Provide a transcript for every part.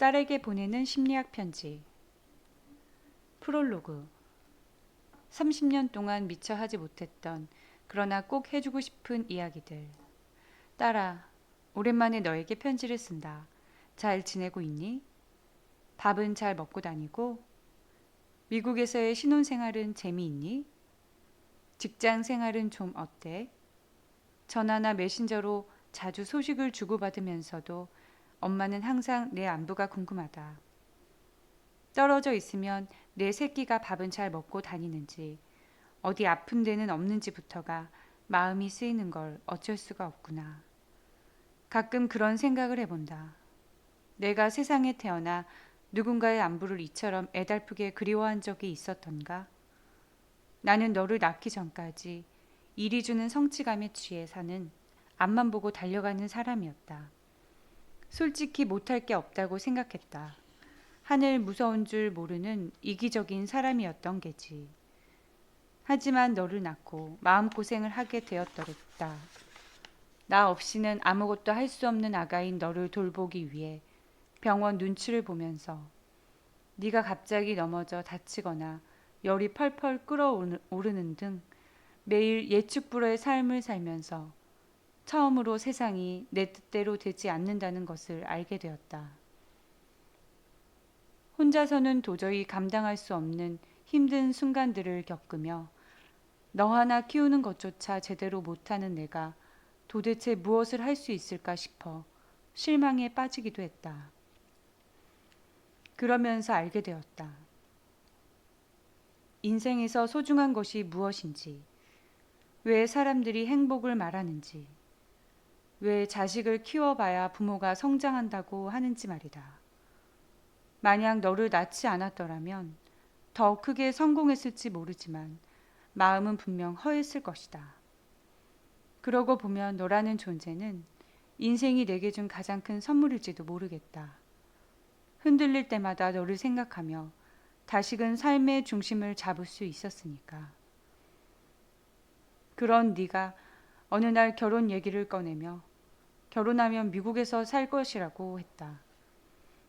딸에게 보내는 심리학 편지. 프롤로그. 30년 동안 미처 하지 못했던 그러나 꼭 해주고 싶은 이야기들. 딸아, 오랜만에 너에게 편지를 쓴다. 잘 지내고 있니? 밥은 잘 먹고 다니고? 미국에서의 신혼생활은 재미있니? 직장 생활은 좀 어때? 전화나 메신저로 자주 소식을 주고받으면서도 엄마는 항상 내 안부가 궁금하다. 떨어져 있으면 내 새끼가 밥은 잘 먹고 다니는지, 어디 아픈 데는 없는지부터가 마음이 쓰이는 걸 어쩔 수가 없구나. 가끔 그런 생각을 해본다. 내가 세상에 태어나 누군가의 안부를 이처럼 애달프게 그리워한 적이 있었던가? 나는 너를 낳기 전까지 일이 주는 성취감에 취해 사는 앞만 보고 달려가는 사람이었다. 솔직히 못할 게 없다고 생각했다. 하늘 무서운 줄 모르는 이기적인 사람이었던 게지. 하지만 너를 낳고 마음고생을 하게 되었더랬다. 나 없이는 아무것도 할 수 없는 아가인 너를 돌보기 위해 병원 눈치를 보면서 네가 갑자기 넘어져 다치거나 열이 펄펄 끓어오르는 등 매일 예측불허의 삶을 살면서 처음으로 세상이 내 뜻대로 되지 않는다는 것을 알게 되었다. 혼자서는 도저히 감당할 수 없는 힘든 순간들을 겪으며 너 하나 키우는 것조차 제대로 못하는 내가 도대체 무엇을 할 수 있을까 싶어 실망에 빠지기도 했다. 그러면서 알게 되었다. 인생에서 소중한 것이 무엇인지, 왜 사람들이 행복을 말하는지, 왜 자식을 키워봐야 부모가 성장한다고 하는지 말이다. 만약 너를 낳지 않았더라면 더 크게 성공했을지 모르지만 마음은 분명 허했을 것이다. 그러고 보면 너라는 존재는 인생이 내게 준 가장 큰 선물일지도 모르겠다. 흔들릴 때마다 너를 생각하며 다시금 삶의 중심을 잡을 수 있었으니까. 그런 네가 어느 날 결혼 얘기를 꺼내며 결혼하면 미국에서 살 것이라고 했다.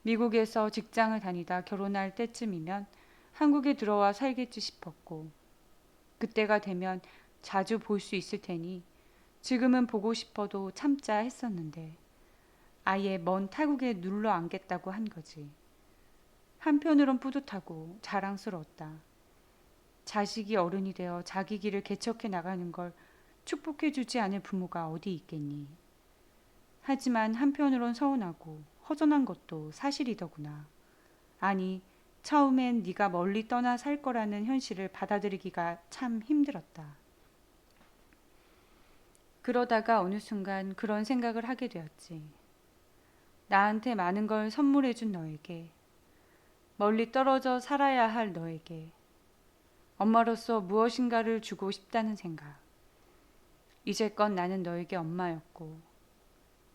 미국에서 직장을 다니다 결혼할 때쯤이면 한국에 들어와 살겠지 싶었고, 그때가 되면 자주 볼 수 있을 테니 지금은 보고 싶어도 참자 했었는데 아예 먼 타국에 눌러 앉겠다고 한 거지. 한편으론 뿌듯하고 자랑스러웠다. 자식이 어른이 되어 자기 길을 개척해 나가는 걸 축복해 주지 않을 부모가 어디 있겠니. 하지만 한편으론 서운하고 허전한 것도 사실이더구나. 아니, 처음엔 네가 멀리 떠나 살 거라는 현실을 받아들이기가 참 힘들었다. 그러다가 어느 순간 그런 생각을 하게 되었지. 나한테 많은 걸 선물해준 너에게, 멀리 떨어져 살아야 할 너에게, 엄마로서 무엇인가를 주고 싶다는 생각. 이제껏 나는 너에게 엄마였고,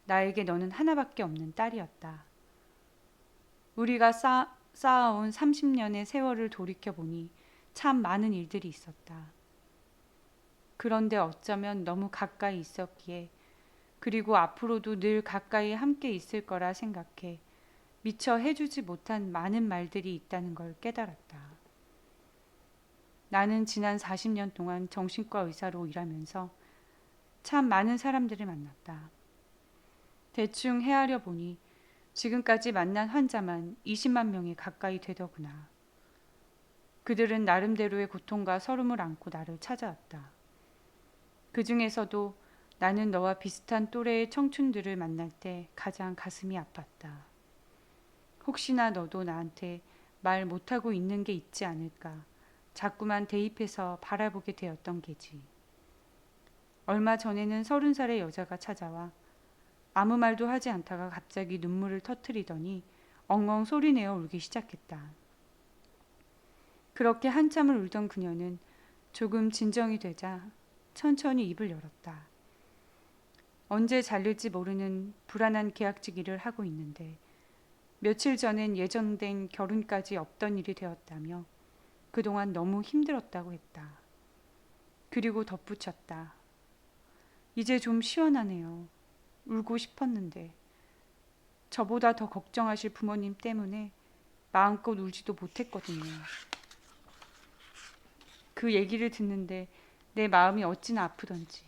나에게 너는 하나밖에 없는 딸이었다. 우리가 쌓아온 30년의 세월을 돌이켜보니 참 많은 일들이 있었다. 그런데 어쩌면 너무 가까이 있었기에, 그리고 앞으로도 늘 가까이 함께 있을 거라 생각해 미처 해주지 못한 많은 말들이 있다는 걸 깨달았다. 나는 지난 40년 동안 정신과 의사로 일하면서 참 많은 사람들을 만났다. 대충 헤아려 보니 지금까지 만난 환자만 20만 명이 가까이 되더구나. 그들은 나름대로의 고통과 서름을 안고 나를 찾아왔다. 그 중에서도 나는 너와 비슷한 또래의 청춘들을 만날 때 가장 가슴이 아팠다. 혹시나 너도 나한테 말 못하고 있는 게 있지 않을까 자꾸만 대입해서 바라보게 되었던 게지. 얼마 전에는 30살의 여자가 찾아와 아무 말도 하지 않다가 갑자기 눈물을 터뜨리더니 엉엉 소리내어 울기 시작했다. 그렇게 한참을 울던 그녀는 조금 진정이 되자 천천히 입을 열었다. 언제 잘릴지 모르는 불안한 계약직 일을 하고 있는데 며칠 전엔 예정된 결혼까지 없던 일이 되었다며 그동안 너무 힘들었다고 했다. 그리고 저보다 더 걱정하실 부모님 때문에 마음껏 울지도 못했거든요. 그 얘기를 듣는데 내 마음이 어찌나 아프던지.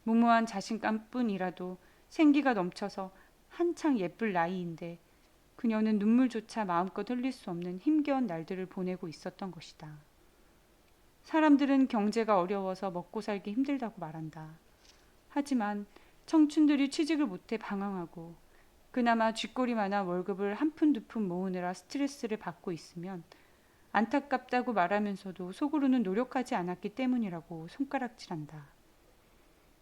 무모한 자신감뿐이라도 생기가 넘쳐서 한창 예쁠 나이인데 그녀는 눈물조차 마음껏 흘릴 수 없는 힘겨운 날들을 보내고 있었던 것이다. 사람들은 경제가 어려워서 먹고 살기 힘들다고 말한다. 하지만 청춘들이 취직을 못해 방황하고 그나마 쥐꼬리만한 월급을 한 푼 두 푼 모으느라 스트레스를 받고 있으면 안타깝다고 말하면서도 속으로는 노력하지 않았기 때문이라고 손가락질한다.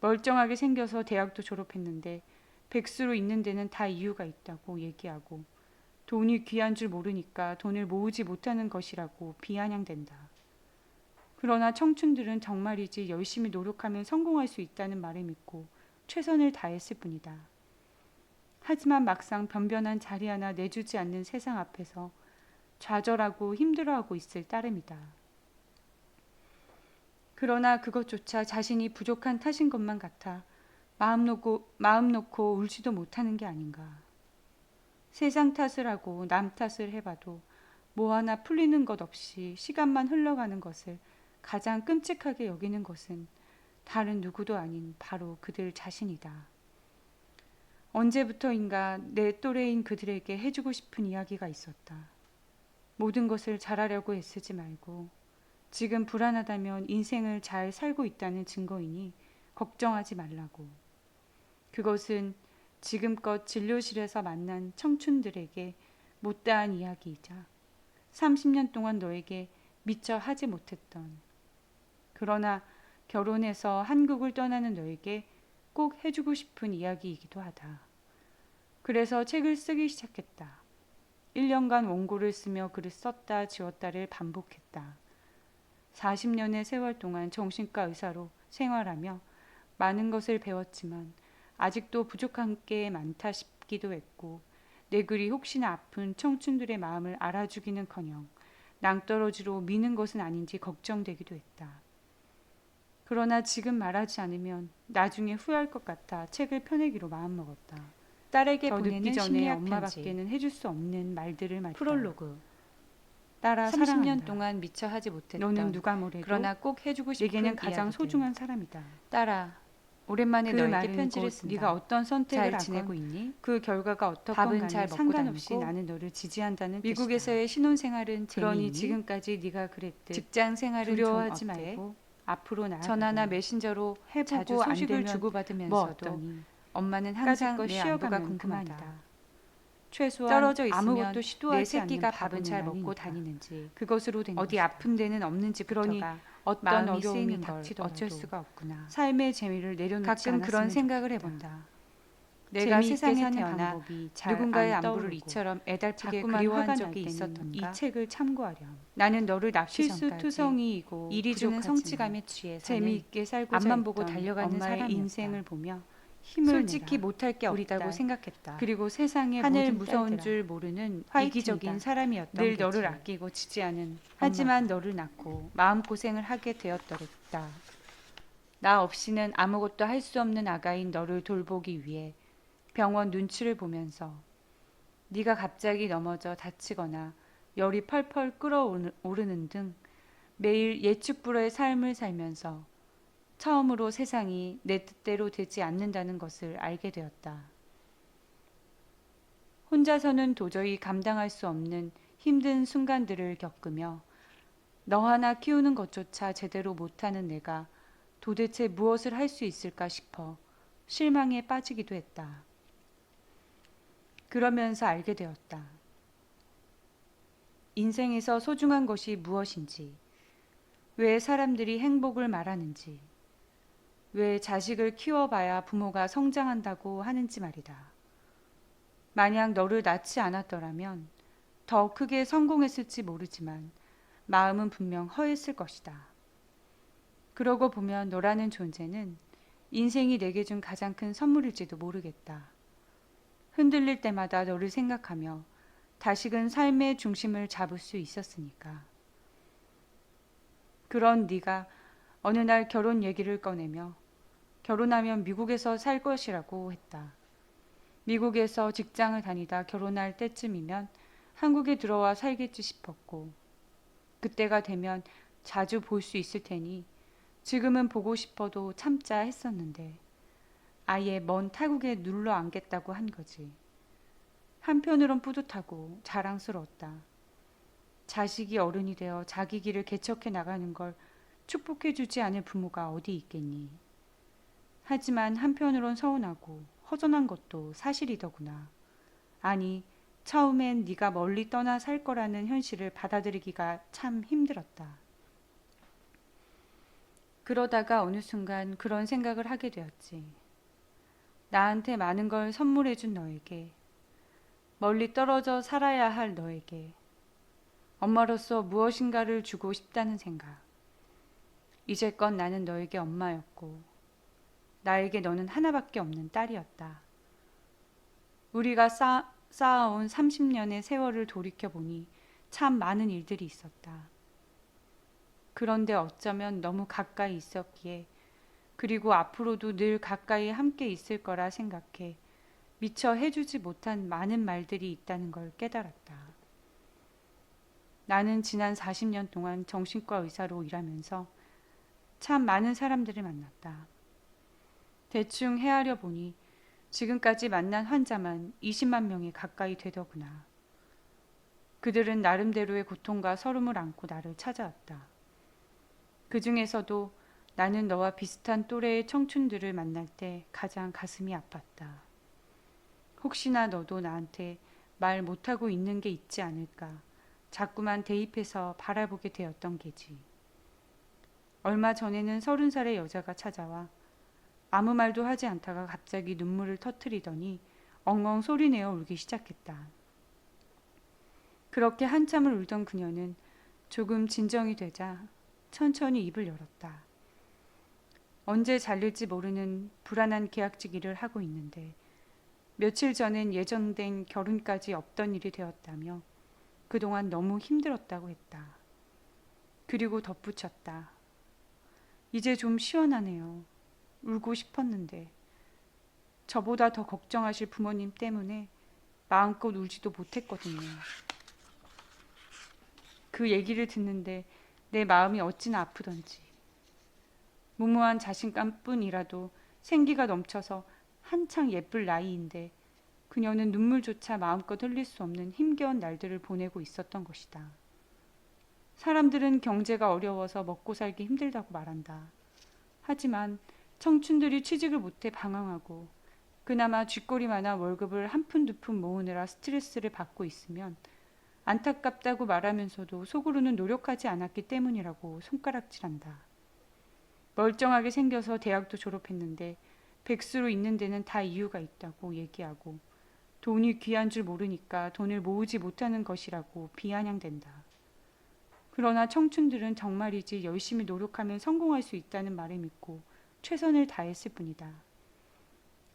멀쩡하게 생겨서 대학도 졸업했는데 백수로 있는 데는 다 이유가 있다고 얘기하고 돈이 귀한 줄 모르니까 돈을 모으지 못하는 것이라고 비아냥댄다. 그러나 청춘들은 정말이지 열심히 노력하면 성공할 수 있다는 말을 믿고 최선을 다했을 뿐이다. 하지만 막상 변변한 자리 하나 내주지 않는 세상 앞에서 좌절하고 힘들어하고 있을 따름이다. 그러나 그것조차 자신이 부족한 탓인 것만 같아 마음 놓고 울지도 못하는 게 아닌가. 세상 탓을 하고 남 탓을 해봐도 뭐 하나 풀리는 것 없이 시간만 흘러가는 것을 가장 끔찍하게 여기는 것은 다른 누구도 아닌 바로 그들 자신이다. 언제부터인가 내 또래인 그들에게 해주고 싶은 이야기가 있었다. 모든 것을 잘하려고 애쓰지 말고 지금 불안하다면 인생을 잘 살고 있다는 증거이니 걱정하지 말라고. 그것은 지금껏 진료실에서 만난 청춘들에게 못다한 이야기이자 30년 동안 너에게 미처 하지 못했던, 그러나 결혼해서 한국을 떠나는 너에게 꼭 해주고 싶은 이야기이기도 하다. 그래서 책을 쓰기 시작했다. 1년간 원고를 쓰며 글을 썼다 지웠다를 반복했다. 40년의 세월 동안 정신과 의사로 생활하며 많은 것을 배웠지만 아직도 부족한 게 많다 싶기도 했고 내 글이 혹시나 아픈 청춘들의 마음을 알아주기는커녕 낭떠러지로 미는 것은 아닌지 걱정되기도 했다. 그러나 지금 말하지 않으면 나중에 후회할 것 같아 책을 펴내기로 마음먹었다. 딸에게 보내는 전에 엄마밖에는 해줄 수 없는 말들을 말이다. 프롤로그. 딸아, 30년 동안 미처 하지 못했던 너는 누가 뭐래도 그러나 꼭 해주고 싶은 내게는 가장 이야기들. 소중한 사람이다. 딸아, 오랜만에 너에게 편지를 쓴다. 네가 어떤 선택을 잘 지내고 있니? 그 결과가 어떻건 간에 상관없이 나는 너를 지지한다는 미국에서의 신혼생활은 그러니 지금까지 네가 그랬듯 직장 생활은 두려워하지 말고 앞으로 나아가 전화나 메신저로 해보고 소식을 주고받으면서도 뭐 엄마는 항상 내 안부가 궁금하다. 최소한 떨어져 있으면 아무것도 시도하지 내 새끼가 밥은 잘 먹고 다니는지 그것으로 된 어디 것이다. 아픈 데는 없는지부터가 그러니 어떤 어려움이 닥치더라도 어쩔 수가 없구나. 삶의 재미를 내려놓지 가끔 그런 생각을 해본다. 내가 세상에 태어나 누군가의 안부를 이처럼 애달프게 그리워한 적이 있었던가? 이 책을 참고하렴. 나는 너를 낳기 실수투성이이고 일이 주는 성취감에 취해 재미있게 살고자 앞만 보고 달려가는 사람의 인생을 보며 힘을 솔직히 못할 게 없다고 생각했다. 그리고 세상에 하늘 무서운 줄 모르는 이기적인 사람이었던 늘 게지. 너를 아끼고 지지하는 하지만 너를 낳고 마음고생을 하게 되었더랬다. 나 없이는 아무것도 할 수 없는 아가인 너를 돌보기 위해 병원 눈치를 보면서 네가 갑자기 넘어져 다치거나 열이 펄펄 끓어오르는 등 매일 예측불허의 삶을 살면서 처음으로 세상이 내 뜻대로 되지 않는다는 것을 알게 되었다. 혼자서는 도저히 감당할 수 없는 힘든 순간들을 겪으며 너 하나 키우는 것조차 제대로 못하는 내가 도대체 무엇을 할 수 있을까 싶어 실망에 빠지기도 했다. 그러면서 알게 되었다. 인생에서 소중한 것이 무엇인지, 왜 사람들이 행복을 말하는지, 왜 자식을 키워봐야 부모가 성장한다고 하는지 말이다. 만약 너를 낳지 않았더라면 더 크게 성공했을지 모르지만 마음은 분명 허했을 것이다. 그러고 보면 너라는 존재는 인생이 내게 준 가장 큰 선물일지도 모르겠다. 흔들릴 때마다 너를 생각하며 다시금 삶의 중심을 잡을 수 있었으니까. 그런 네가 어느 날 결혼 얘기를 꺼내며 결혼하면 미국에서 살 것이라고 했다. 미국에서 직장을 다니다 결혼할 때쯤이면 한국에 들어와 살겠지 싶었고, 그때가 되면 자주 볼 수 있을 테니 지금은 보고 싶어도 참자 했었는데 아예 먼 타국에 눌러 앉겠다고 한 거지. 한편으론 뿌듯하고 자랑스러웠다. 자식이 어른이 되어 자기 길을 개척해 나가는 걸 축복해주지 않을 부모가 어디 있겠니. 하지만 한편으론 서운하고 허전한 것도 사실이더구나. 아니, 처음엔 네가 멀리 떠나 살 거라는 현실을 받아들이기가 참 힘들었다. 그러다가 어느 순간 그런 생각을 하게 되었지. 나한테 많은 걸 선물해준 너에게, 멀리 떨어져 살아야 할 너에게, 엄마로서 무엇인가를 주고 싶다는 생각. 이제껏 나는 너에게 엄마였고, 나에게 너는 하나밖에 없는 딸이었다. 우리가 쌓아온 30년의 세월을 돌이켜보니 참 많은 일들이 있었다. 그런데 어쩌면 너무 가까이 있었기에, 그리고 앞으로도 늘 가까이 함께 있을 거라 생각해 미처 해주지 못한 많은 말들이 있다는 걸 깨달았다. 나는 지난 40년 동안 정신과 의사로 일하면서 참 많은 사람들을 만났다. 대충 헤아려 보니 지금까지 만난 환자만 20만 명이 가까이 되더구나. 그들은 나름대로의 고통과 서름을 안고 나를 찾아왔다. 그 중에서도 나는 너와 비슷한 또래의 청춘들을 만날 때 가장 가슴이 아팠다. 혹시나 너도 나한테 말 못하고 있는 게 있지 않을까 자꾸만 대입해서 바라보게 되었던 게지. 얼마 전에는 30살의 여자가 찾아와 아무 말도 하지 않다가 갑자기 눈물을 터뜨리더니 엉엉 소리내어 울기 시작했다. 그렇게 한참을 울던 그녀는 조금 진정이 되자 천천히 입을 열었다. 언제 잘릴지 모르는 불안한 계약직 일을 하고 있는데 며칠 전엔 예정된 결혼까지 없던 일이 되었다며 그동안 너무 힘들었다고 했다. 그리고 덧붙였다. 이제 좀 시원하네요. 울고 싶었는데 저보다 더 걱정하실 부모님 때문에 마음껏 울지도 못했거든요. 그 얘기를 듣는데 내 마음이 어찌나 아프던지. 무모한 자신감뿐이라도 생기가 넘쳐서 한창 예쁠 나이인데 그녀는 눈물조차 마음껏 흘릴 수 없는 힘겨운 날들을 보내고 있었던 것이다. 사람들은 경제가 어려워서 먹고 살기 힘들다고 말한다. 하지만 청춘들이 취직을 못해 방황하고 그나마 쥐꼬리만한 월급을 한 푼 두 푼 모으느라 스트레스를 받고 있으면 안타깝다고 말하면서도 속으로는 노력하지 않았기 때문이라고 손가락질한다. 멀쩡하게 생겨서 대학도 졸업했는데 백수로 있는 데는 다 이유가 있다고 얘기하고 돈이 귀한 줄 모르니까 돈을 모으지 못하는 것이라고 비아냥댄다. 그러나 청춘들은 정말이지 열심히 노력하면 성공할 수 있다는 말을 믿고 최선을 다했을 뿐이다.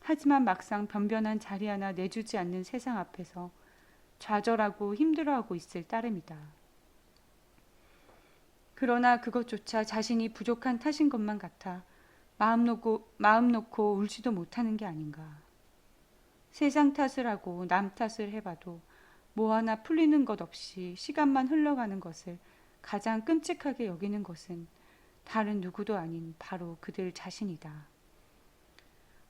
하지만 막상 변변한 자리 하나 내주지 않는 세상 앞에서 좌절하고 힘들어하고 있을 따름이다. 그러나 그것조차 자신이 부족한 탓인 것만 같아 마음 놓고 울지도 못하는 게 아닌가. 세상 탓을 하고 남 탓을 해봐도 뭐 하나 풀리는 것 없이 시간만 흘러가는 것을 가장 끔찍하게 여기는 것은 다른 누구도 아닌 바로 그들 자신이다.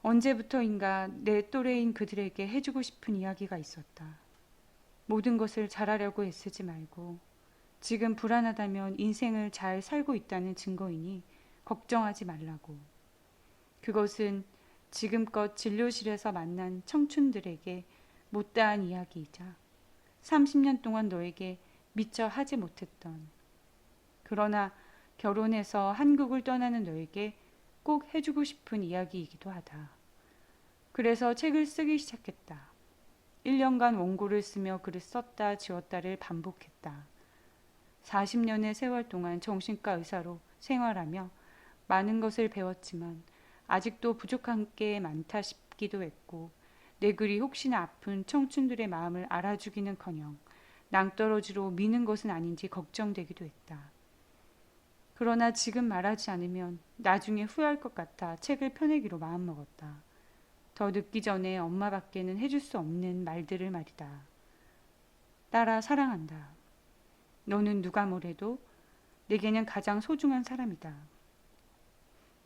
언제부터인가 내 또래인 그들에게 해주고 싶은 이야기가 있었다. 모든 것을 잘하려고 애쓰지 말고 지금 불안하다면 인생을 잘 살고 있다는 증거이니 걱정하지 말라고. 그것은 지금껏 진료실에서 만난 청춘들에게 못다한 이야기이자 30년 동안 너에게 미처 하지 못했던, 그러나 결혼해서 한국을 떠나는 너에게 꼭 해주고 싶은 이야기이기도 하다. 그래서 책을 쓰기 시작했다. 1년간 원고를 쓰며 글을 썼다 지웠다를 반복했다. 40년의 세월 동안 정신과 의사로 생활하며 많은 것을 배웠지만 아직도 부족한 게 많다 싶기도 했고 내 글이 혹시나 아픈 청춘들의 마음을 알아주기는커녕 낭떠러지로 미는 것은 아닌지 걱정되기도 했다. 그러나 지금 말하지 않으면 나중에 후회할 것 같아 책을 펴내기로 마음먹었다. 더 늦기 전에 엄마밖에는 해줄 수 없는 말들을 말이다. 딸아, 사랑한다. 너는 누가 뭐래도 내게는 가장 소중한 사람이다.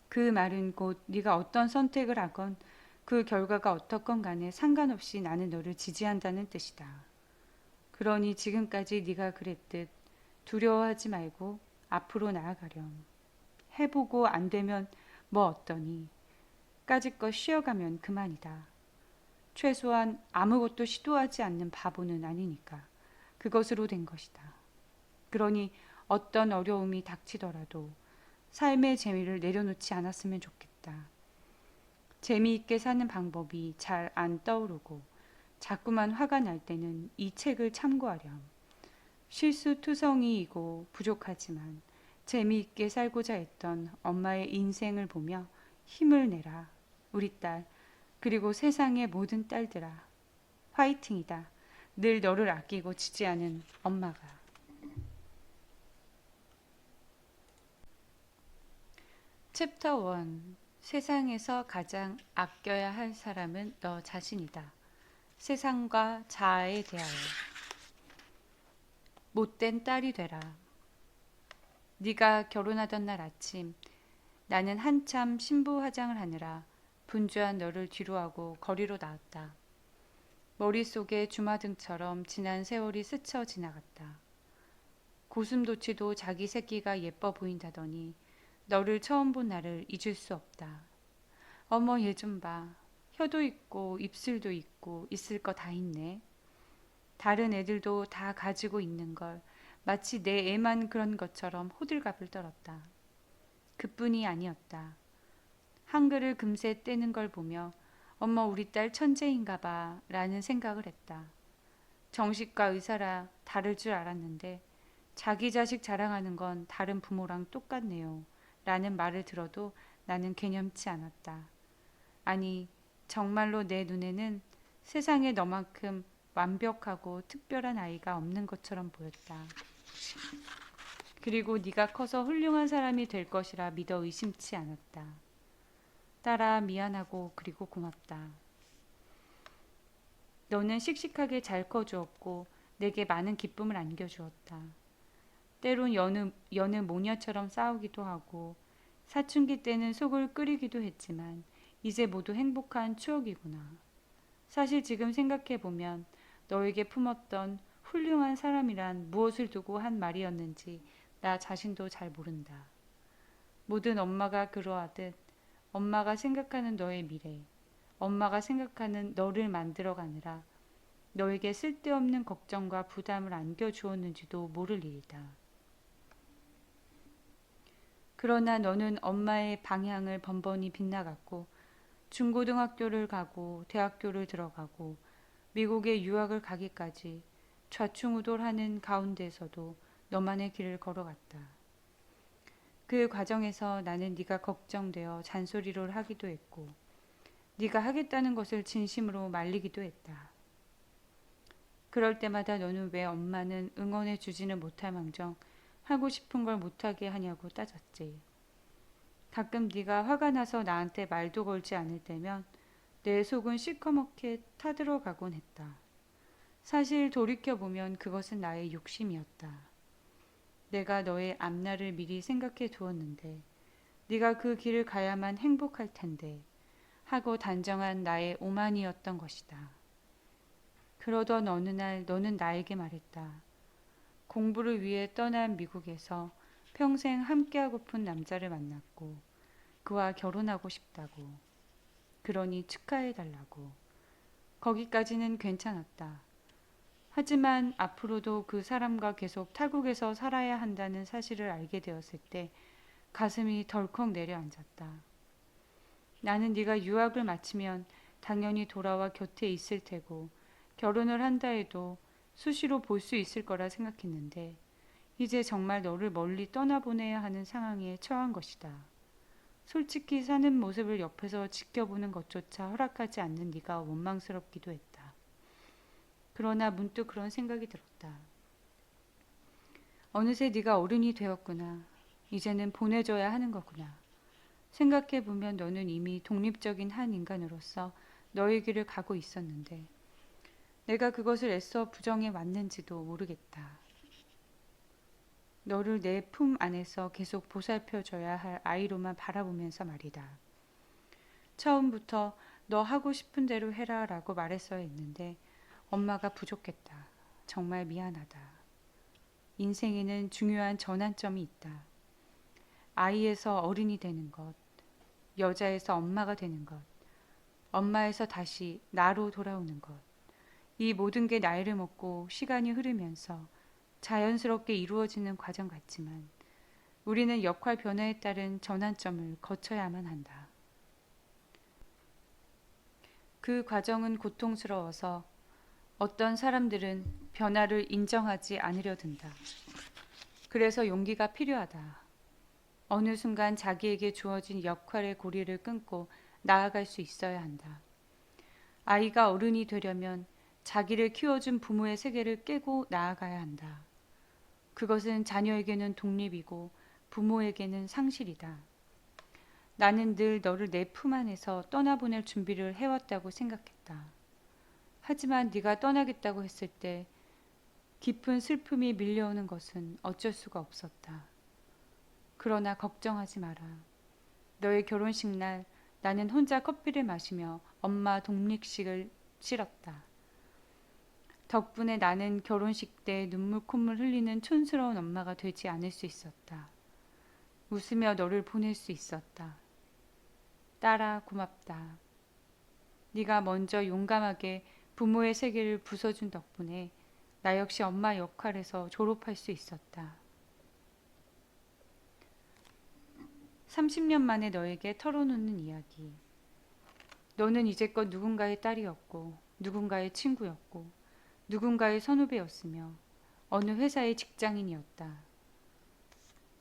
그 말은 곧 네가 어떤 선택을 하건 그 결과가 어떻건 간에 상관없이 나는 너를 지지한다는 뜻이다. 그러니 지금까지 네가 그랬듯 두려워하지 말고 앞으로 나아가렴. 해보고 안 되면 뭐 어떠니? 까짓것 쉬어가면 그만이다. 최소한 아무것도 시도하지 않는 바보는 아니니까. 그것으로 된 것이다. 그러니 어떤 어려움이 닥치더라도 삶의 재미를 내려놓지 않았으면 좋겠다. 재미있게 사는 방법이 잘 안 떠오르고 자꾸만 화가 날 때는 이 책을 참고하렴. 실수투성이이고 부족하지만 재미있게 살고자 했던 엄마의 인생을 보며 힘을 내라. 우리 딸, 그리고 세상의 모든 딸들아. 화이팅이다. 늘 너를 아끼고 지지하는 엄마가. 챕터 1. 세상에서 가장 아껴야 할 사람은 너 자신이다. 세상과 자아에 대하여. 못된 딸이 되라. 네가 결혼하던 날 아침 나는 한참 신부 화장을 하느라 분주한 너를 뒤로하고 거리로 나왔다. 머릿속에 주마등처럼 지난 세월이 스쳐 지나갔다. 고슴도치도 자기 새끼가 예뻐 보인다더니 너를 처음 본 날을 잊을 수 없다. 어머 얘 좀 봐. 혀도 있고 입술도 있고 있을 거 다 있네. 다른 애들도 다 가지고 있는 걸 마치 내 애만 그런 것처럼 호들갑을 떨었다. 그뿐이 아니었다. 한글을 금세 떼는 걸 보며 엄마 우리 딸 천재인가 봐 라는 생각을 했다. 정식과 의사라 다를 줄 알았는데 자기 자식 자랑하는 건 다른 부모랑 똑같네요 라는 말을 들어도 나는 개념치 않았다. 아니 정말로 내 눈에는 세상에 너만큼 완벽하고 특별한 아이가 없는 것처럼 보였다. 그리고 네가 커서 훌륭한 사람이 될 것이라 믿어 의심치 않았다. 딸아 미안하고 그리고 고맙다. 너는 씩씩하게 잘 커주었고 내게 많은 기쁨을 안겨주었다. 때론 여느 모녀처럼 싸우기도 하고 사춘기 때는 속을 끓이기도 했지만 이제 모두 행복한 추억이구나. 사실 지금 생각해보면 너에게 품었던 훌륭한 사람이란 무엇을 두고 한 말이었는지 나 자신도 잘 모른다. 모든 엄마가 그러하듯 엄마가 생각하는 너의 미래, 엄마가 생각하는 너를 만들어가느라 너에게 쓸데없는 걱정과 부담을 안겨주었는지도 모를 일이다. 그러나 너는 엄마의 방향을 번번이 빗나갔고 중고등학교를 가고 대학교를 들어가고 미국에 유학을 가기까지 좌충우돌하는 가운데서도 너만의 길을 걸어갔다. 그 과정에서 나는 네가 걱정되어 잔소리를 하기도 했고 네가 하겠다는 것을 진심으로 말리기도 했다. 그럴 때마다 너는 왜 엄마는 응원해 주지는 못할 망정 하고 싶은 걸 못하게 하냐고 따졌지. 가끔 네가 화가 나서 나한테 말도 걸지 않을 때면 내 속은 시커멓게 타들어가곤 했다. 사실 돌이켜보면 그것은 나의 욕심이었다. 내가 너의 앞날을 미리 생각해 두었는데 네가 그 길을 가야만 행복할 텐데 하고 단정한 나의 오만이었던 것이다. 그러던 어느 날 너는 나에게 말했다. 공부를 위해 떠난 미국에서 평생 함께하고픈 남자를 만났고 그와 결혼하고 싶다고. 그러니 축하해달라고. 거기까지는 괜찮았다. 하지만 앞으로도 그 사람과 계속 타국에서 살아야 한다는 사실을 알게 되었을 때 가슴이 덜컥 내려앉았다. 나는 네가 유학을 마치면 당연히 돌아와 곁에 있을 테고 결혼을 한다 해도 수시로 볼 수 있을 거라 생각했는데 이제 정말 너를 멀리 떠나보내야 하는 상황에 처한 것이다. 솔직히 사는 모습을 옆에서 지켜보는 것조차 허락하지 않는 네가 원망스럽기도 했다. 그러나 문득 그런 생각이 들었다. 어느새 네가 어른이 되었구나. 이제는 보내줘야 하는 거구나. 생각해보면 너는 이미 독립적인 한 인간으로서 너의 길을 가고 있었는데 내가 그것을 애써 부정해 왔는지도 모르겠다. 너를 내 품 안에서 계속 보살펴줘야 할 아이로만 바라보면서 말이다. 처음부터 너 하고 싶은 대로 해라 라고 말했어야 했는데 엄마가 부족했다. 정말 미안하다. 인생에는 중요한 전환점이 있다. 아이에서 어른이 되는 것, 여자에서 엄마가 되는 것, 엄마에서 다시 나로 돌아오는 것. 이 모든 게 나이를 먹고 시간이 흐르면서 자연스럽게 이루어지는 과정 같지만 우리는 역할 변화에 따른 전환점을 거쳐야만 한다. 그 과정은 고통스러워서 어떤 사람들은 변화를 인정하지 않으려 든다. 그래서 용기가 필요하다. 어느 순간 자기에게 주어진 역할의 고리를 끊고 나아갈 수 있어야 한다. 아이가 어른이 되려면 자기를 키워준 부모의 세계를 깨고 나아가야 한다. 그것은 자녀에게는 독립이고 부모에게는 상실이다. 나는 늘 너를 내 품 안에서 떠나보낼 준비를 해왔다고 생각했다. 하지만 네가 떠나겠다고 했을 때 깊은 슬픔이 밀려오는 것은 어쩔 수가 없었다. 그러나 걱정하지 마라. 너의 결혼식 날 나는 혼자 커피를 마시며 엄마 독립식을 치렀다. 덕분에 나는 결혼식 때 눈물 콧물 흘리는 촌스러운 엄마가 되지 않을 수 있었다. 웃으며 너를 보낼 수 있었다. 딸아, 고맙다. 네가 먼저 용감하게 부모의 세계를 부숴준 덕분에 나 역시 엄마 역할에서 졸업할 수 있었다. 30년 만에 너에게 털어놓는 이야기. 너는 이제껏 누군가의 딸이었고 누군가의 친구였고 누군가의 선후배였으며 어느 회사의 직장인이었다.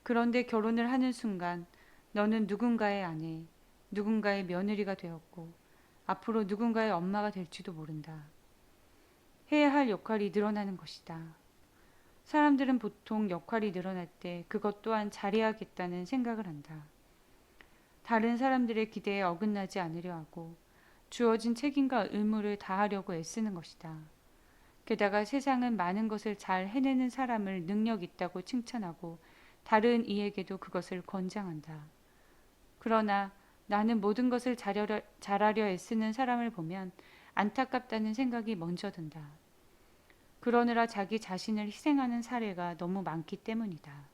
그런데 결혼을 하는 순간 너는 누군가의 아내, 누군가의 며느리가 되었고 앞으로 누군가의 엄마가 될지도 모른다. 해야 할 역할이 늘어나는 것이다. 사람들은 보통 역할이 늘어날 때 그것 또한 잘해야겠다는 생각을 한다. 다른 사람들의 기대에 어긋나지 않으려 하고 주어진 책임과 의무를 다하려고 애쓰는 것이다. 게다가 세상은 많은 것을 잘 해내는 사람을 능력 있다고 칭찬하고 다른 이에게도 그것을 권장한다. 그러나 나는 모든 것을 잘하려 애쓰는 사람을 보면 안타깝다는 생각이 먼저 든다. 그러느라 자기 자신을 희생하는 사례가 너무 많기 때문이다.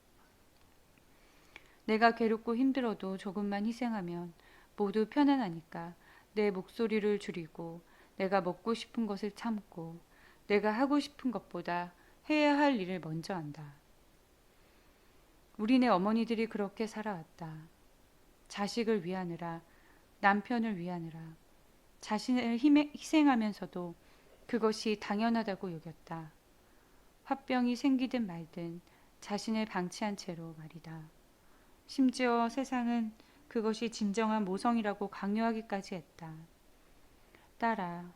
내가 괴롭고 힘들어도 조금만 희생하면 모두 편안하니까 내 목소리를 줄이고 내가 먹고 싶은 것을 참고 내가 하고 싶은 것보다 해야 할 일을 먼저 한다. 우리네 어머니들이 그렇게 살아왔다. 자식을 위하느라, 남편을 위하느라, 자신을 희생하면서도 그것이 당연하다고 여겼다. 화병이 생기든 말든 자신을 방치한 채로 말이다. 심지어 세상은 그것이 진정한 모성이라고 강요하기까지 했다. 딸아,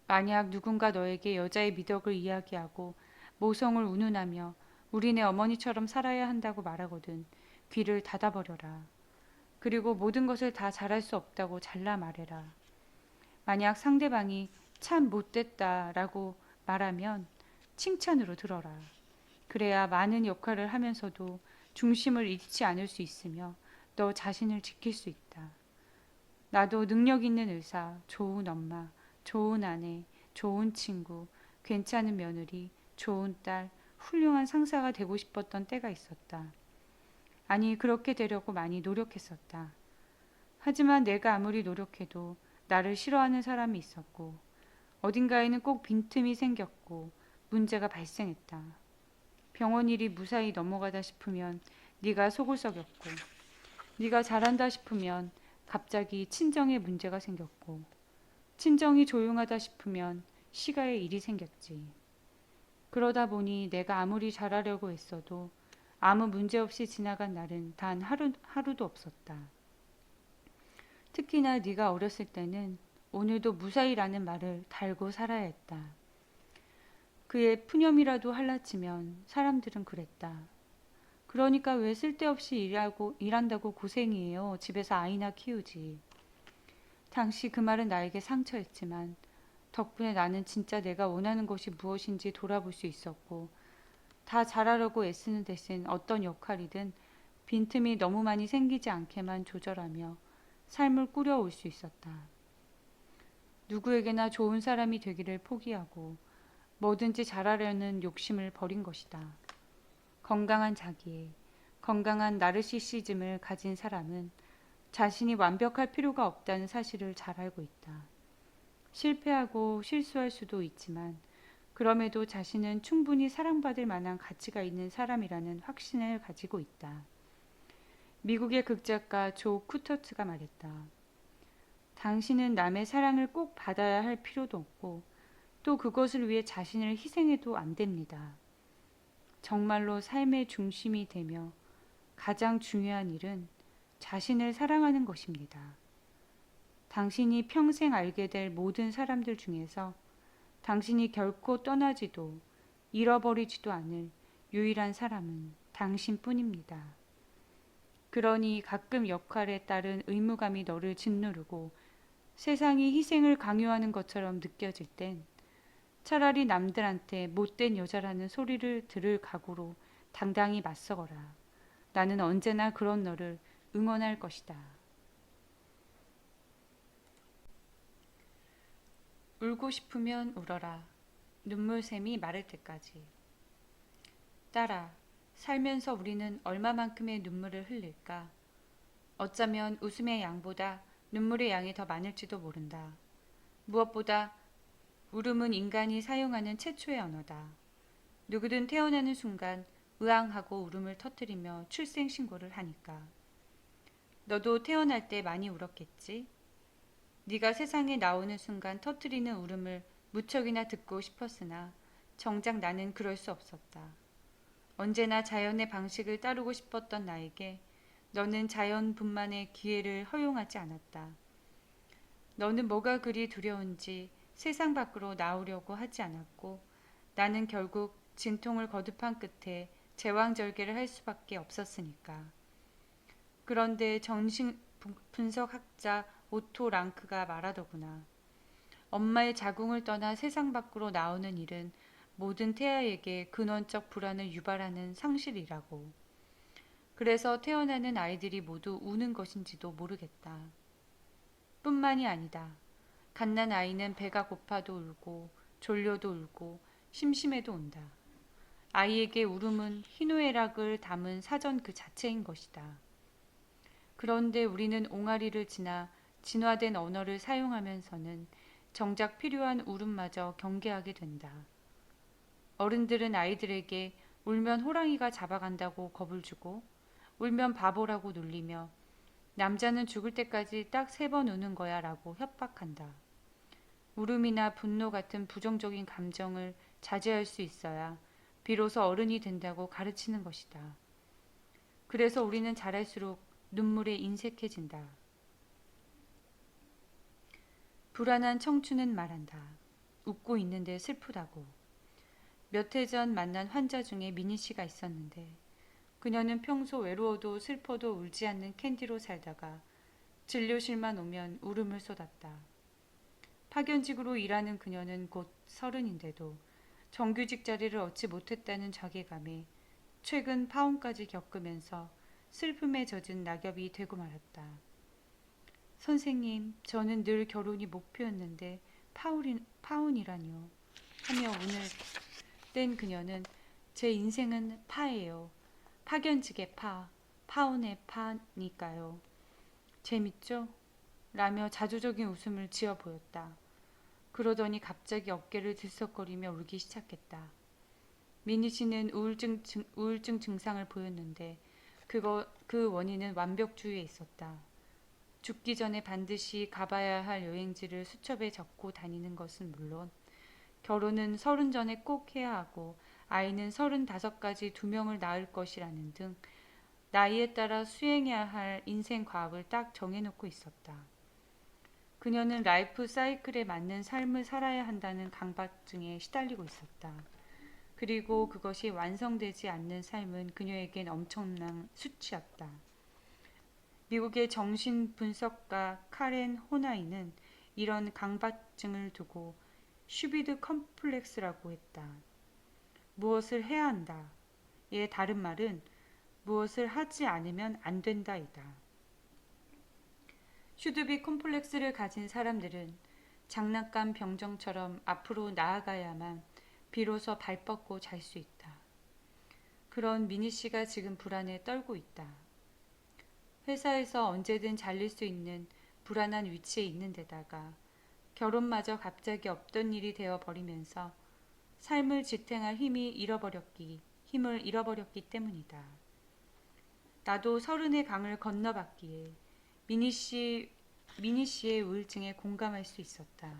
만약 누군가 너에게 여자의 미덕을 이야기하고 모성을 운운하며 우리네 어머니처럼 살아야 한다고 말하거든 귀를 닫아버려라. 그리고 모든 것을 다 잘할 수 없다고 잘라 말해라. 만약 상대방이 참 못됐다라고 말하면 칭찬으로 들어라. 그래야 많은 역할을 하면서도 중심을 잃지 않을 수 있으며 너 자신을 지킬 수 있다. 나도 능력 있는 의사, 좋은 엄마, 좋은 아내, 좋은 친구, 괜찮은 며느리, 좋은 딸, 훌륭한 상사가 되고 싶었던 때가 있었다. 아니, 그렇게 되려고 많이 노력했었다. 하지만 내가 아무리 노력해도 나를 싫어하는 사람이 있었고 어딘가에는 꼭 빈틈이 생겼고 문제가 발생했다. 병원 일이 무사히 넘어가다 싶으면 네가 속을 썩였고 네가 잘한다 싶으면 갑자기 친정에 문제가 생겼고 친정이 조용하다 싶으면 시가에 일이 생겼지. 그러다 보니 내가 아무리 잘하려고 했어도 아무 문제 없이 지나간 날은 단 하루도 없었다. 특히나 네가 어렸을 때는 오늘도 무사히라는 말을 달고 살아야 했다. 그의 푸념이라도 할라치면 사람들은 그랬다. 그러니까 왜 쓸데없이 일한다고 고생이에요. 집에서 아이나 키우지. 당시 그 말은 나에게 상처였지만 덕분에 나는 진짜 내가 원하는 것이 무엇인지 돌아볼 수 있었고 다 잘하려고 애쓰는 대신 어떤 역할이든 빈틈이 너무 많이 생기지 않게만 조절하며 삶을 꾸려올 수 있었다. 누구에게나 좋은 사람이 되기를 포기하고 뭐든지 잘하려는 욕심을 버린 것이다. 건강한 자기애, 건강한 나르시시즘을 가진 사람은 자신이 완벽할 필요가 없다는 사실을 잘 알고 있다. 실패하고 실수할 수도 있지만 그럼에도 자신은 충분히 사랑받을 만한 가치가 있는 사람이라는 확신을 가지고 있다. 미국의 극작가 조 쿠터츠가 말했다. 당신은 남의 사랑을 꼭 받아야 할 필요도 없고 또 그것을 위해 자신을 희생해도 안 됩니다. 정말로 삶의 중심이 되며 가장 중요한 일은 자신을 사랑하는 것입니다. 당신이 평생 알게 될 모든 사람들 중에서 당신이 결코 떠나지도 잃어버리지도 않을 유일한 사람은 당신뿐입니다. 그러니 가끔 역할에 따른 의무감이 너를 짓누르고 세상이 희생을 강요하는 것처럼 느껴질 땐 차라리 남들한테 못된 여자라는 소리를 들을 각오로 당당히 맞서거라. 나는 언제나 그런 너를 응원할 것이다. 울고 싶으면 울어라. 눈물샘이 마를 때까지. 딸아, 살면서 우리는 얼마만큼의 눈물을 흘릴까? 어쩌면 웃음의 양보다 눈물의 양이 더 많을지도 모른다. 무엇보다 울음은 인간이 사용하는 최초의 언어다. 누구든 태어나는 순간 으앙하고 울음을 터뜨리며 출생신고를 하니까. 너도 태어날 때 많이 울었겠지? 네가 세상에 나오는 순간 터뜨리는 울음을 무척이나 듣고 싶었으나 정작 나는 그럴 수 없었다. 언제나 자연의 방식을 따르고 싶었던 나에게 너는 자연분만의 기회를 허용하지 않았다. 너는 뭐가 그리 두려운지 세상 밖으로 나오려고 하지 않았고 나는 결국 진통을 거듭한 끝에 제왕절개를 할 수밖에 없었으니까. 그런데 정신 분석학자 오토 랑크가 말하더구나. 엄마의 자궁을 떠나 세상 밖으로 나오는 일은 모든 태아에게 근원적 불안을 유발하는 상실이라고. 그래서 태어나는 아이들이 모두 우는 것인지도 모르겠다. 뿐만이 아니다. 갓난 아이는 배가 고파도 울고 졸려도 울고 심심해도 온다. 아이에게 울음은 희노애락을 담은 사전 그 자체인 것이다. 그런데 우리는 옹알이를 지나 진화된 언어를 사용하면서는 정작 필요한 울음마저 경계하게 된다. 어른들은 아이들에게 울면 호랑이가 잡아간다고 겁을 주고 울면 바보라고 놀리며 남자는 죽을 때까지 딱 3번 우는 거야 라고 협박한다. 울음이나 분노 같은 부정적인 감정을 자제할 수 있어야 비로소 어른이 된다고 가르치는 것이다. 그래서 우리는 자랄수록 눈물에 인색해진다. 불안한 청춘은 말한다. 웃고 있는데 슬프다고. 몇 해 전 만난 환자 중에 미니 씨가 있었는데 그녀는 평소 외로워도 슬퍼도 울지 않는 캔디로 살다가 진료실만 오면 울음을 쏟았다. 파견직으로 일하는 그녀는 곧 30인데도 정규직 자리를 얻지 못했다는 자괴감에 최근 파혼까지 겪으면서 슬픔에 젖은 낙엽이 되고 말았다. 선생님, 저는 늘 결혼이 목표였는데 파혼이라뇨 하며 오늘 땐 그녀는 제 인생은 파예요. 파견직의 파, 파혼의 파니까요. 재밌죠? 라며 자조적인 웃음을 지어 보였다. 그러더니 갑자기 어깨를 들썩거리며 울기 시작했다. 미니 씨는 우울증 증상을 보였는데 그 원인은 완벽주의에 있었다. 죽기 전에 반드시 가봐야 할 여행지를 수첩에 적고 다니는 것은 물론 결혼은 30 전에 꼭 해야 하고 아이는 35까지 2명을 낳을 것이라는 등 나이에 따라 수행해야 할 인생 과업을 딱 정해놓고 있었다. 그녀는 라이프 사이클에 맞는 삶을 살아야 한다는 강박증에 시달리고 있었다. 그리고 그것이 완성되지 않는 삶은 그녀에겐 엄청난 수치였다. 미국의 정신분석가 카렌 호나이는 이런 강박증을 두고 슈비드 컴플렉스라고 했다. 무엇을 해야 한다. 의 다른 말은 무엇을 하지 않으면 안 된다이다. 슈드비 콤플렉스를 가진 사람들은 장난감 병정처럼 앞으로 나아가야만 비로소 발 뻗고 잘 수 있다. 그런 미니 씨가 지금 불안에 떨고 있다. 회사에서 언제든 잘릴 수 있는 불안한 위치에 있는 데다가 결혼마저 갑자기 없던 일이 되어 버리면서 삶을 지탱할 힘을 잃어버렸기 때문이다. 나도 30의 강을 건너봤기에 미니 씨의 우울증에 공감할 수 있었다.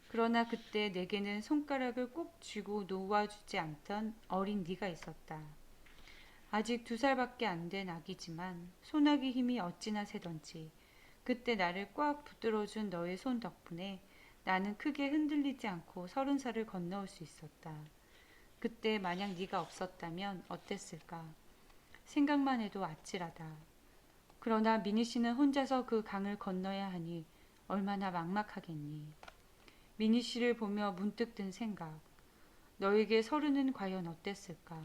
그러나 그때 내게는 손가락을 꼭 쥐고 놓아주지 않던 어린 네가 있었다. 아직 2살밖에 안 된 아기지만 소나기 힘이 어찌나 세던지 그때 나를 꽉 붙들어준 너의 손 덕분에 나는 크게 흔들리지 않고 30살을 건너올 수 있었다. 그때 만약 네가 없었다면 어땠을까? 생각만 해도 아찔하다. 그러나 미니 씨는 혼자서 그 강을 건너야 하니 얼마나 막막하겠니. 미니 씨를 보며 문득 든 생각. 너에게 30은 과연 어땠을까?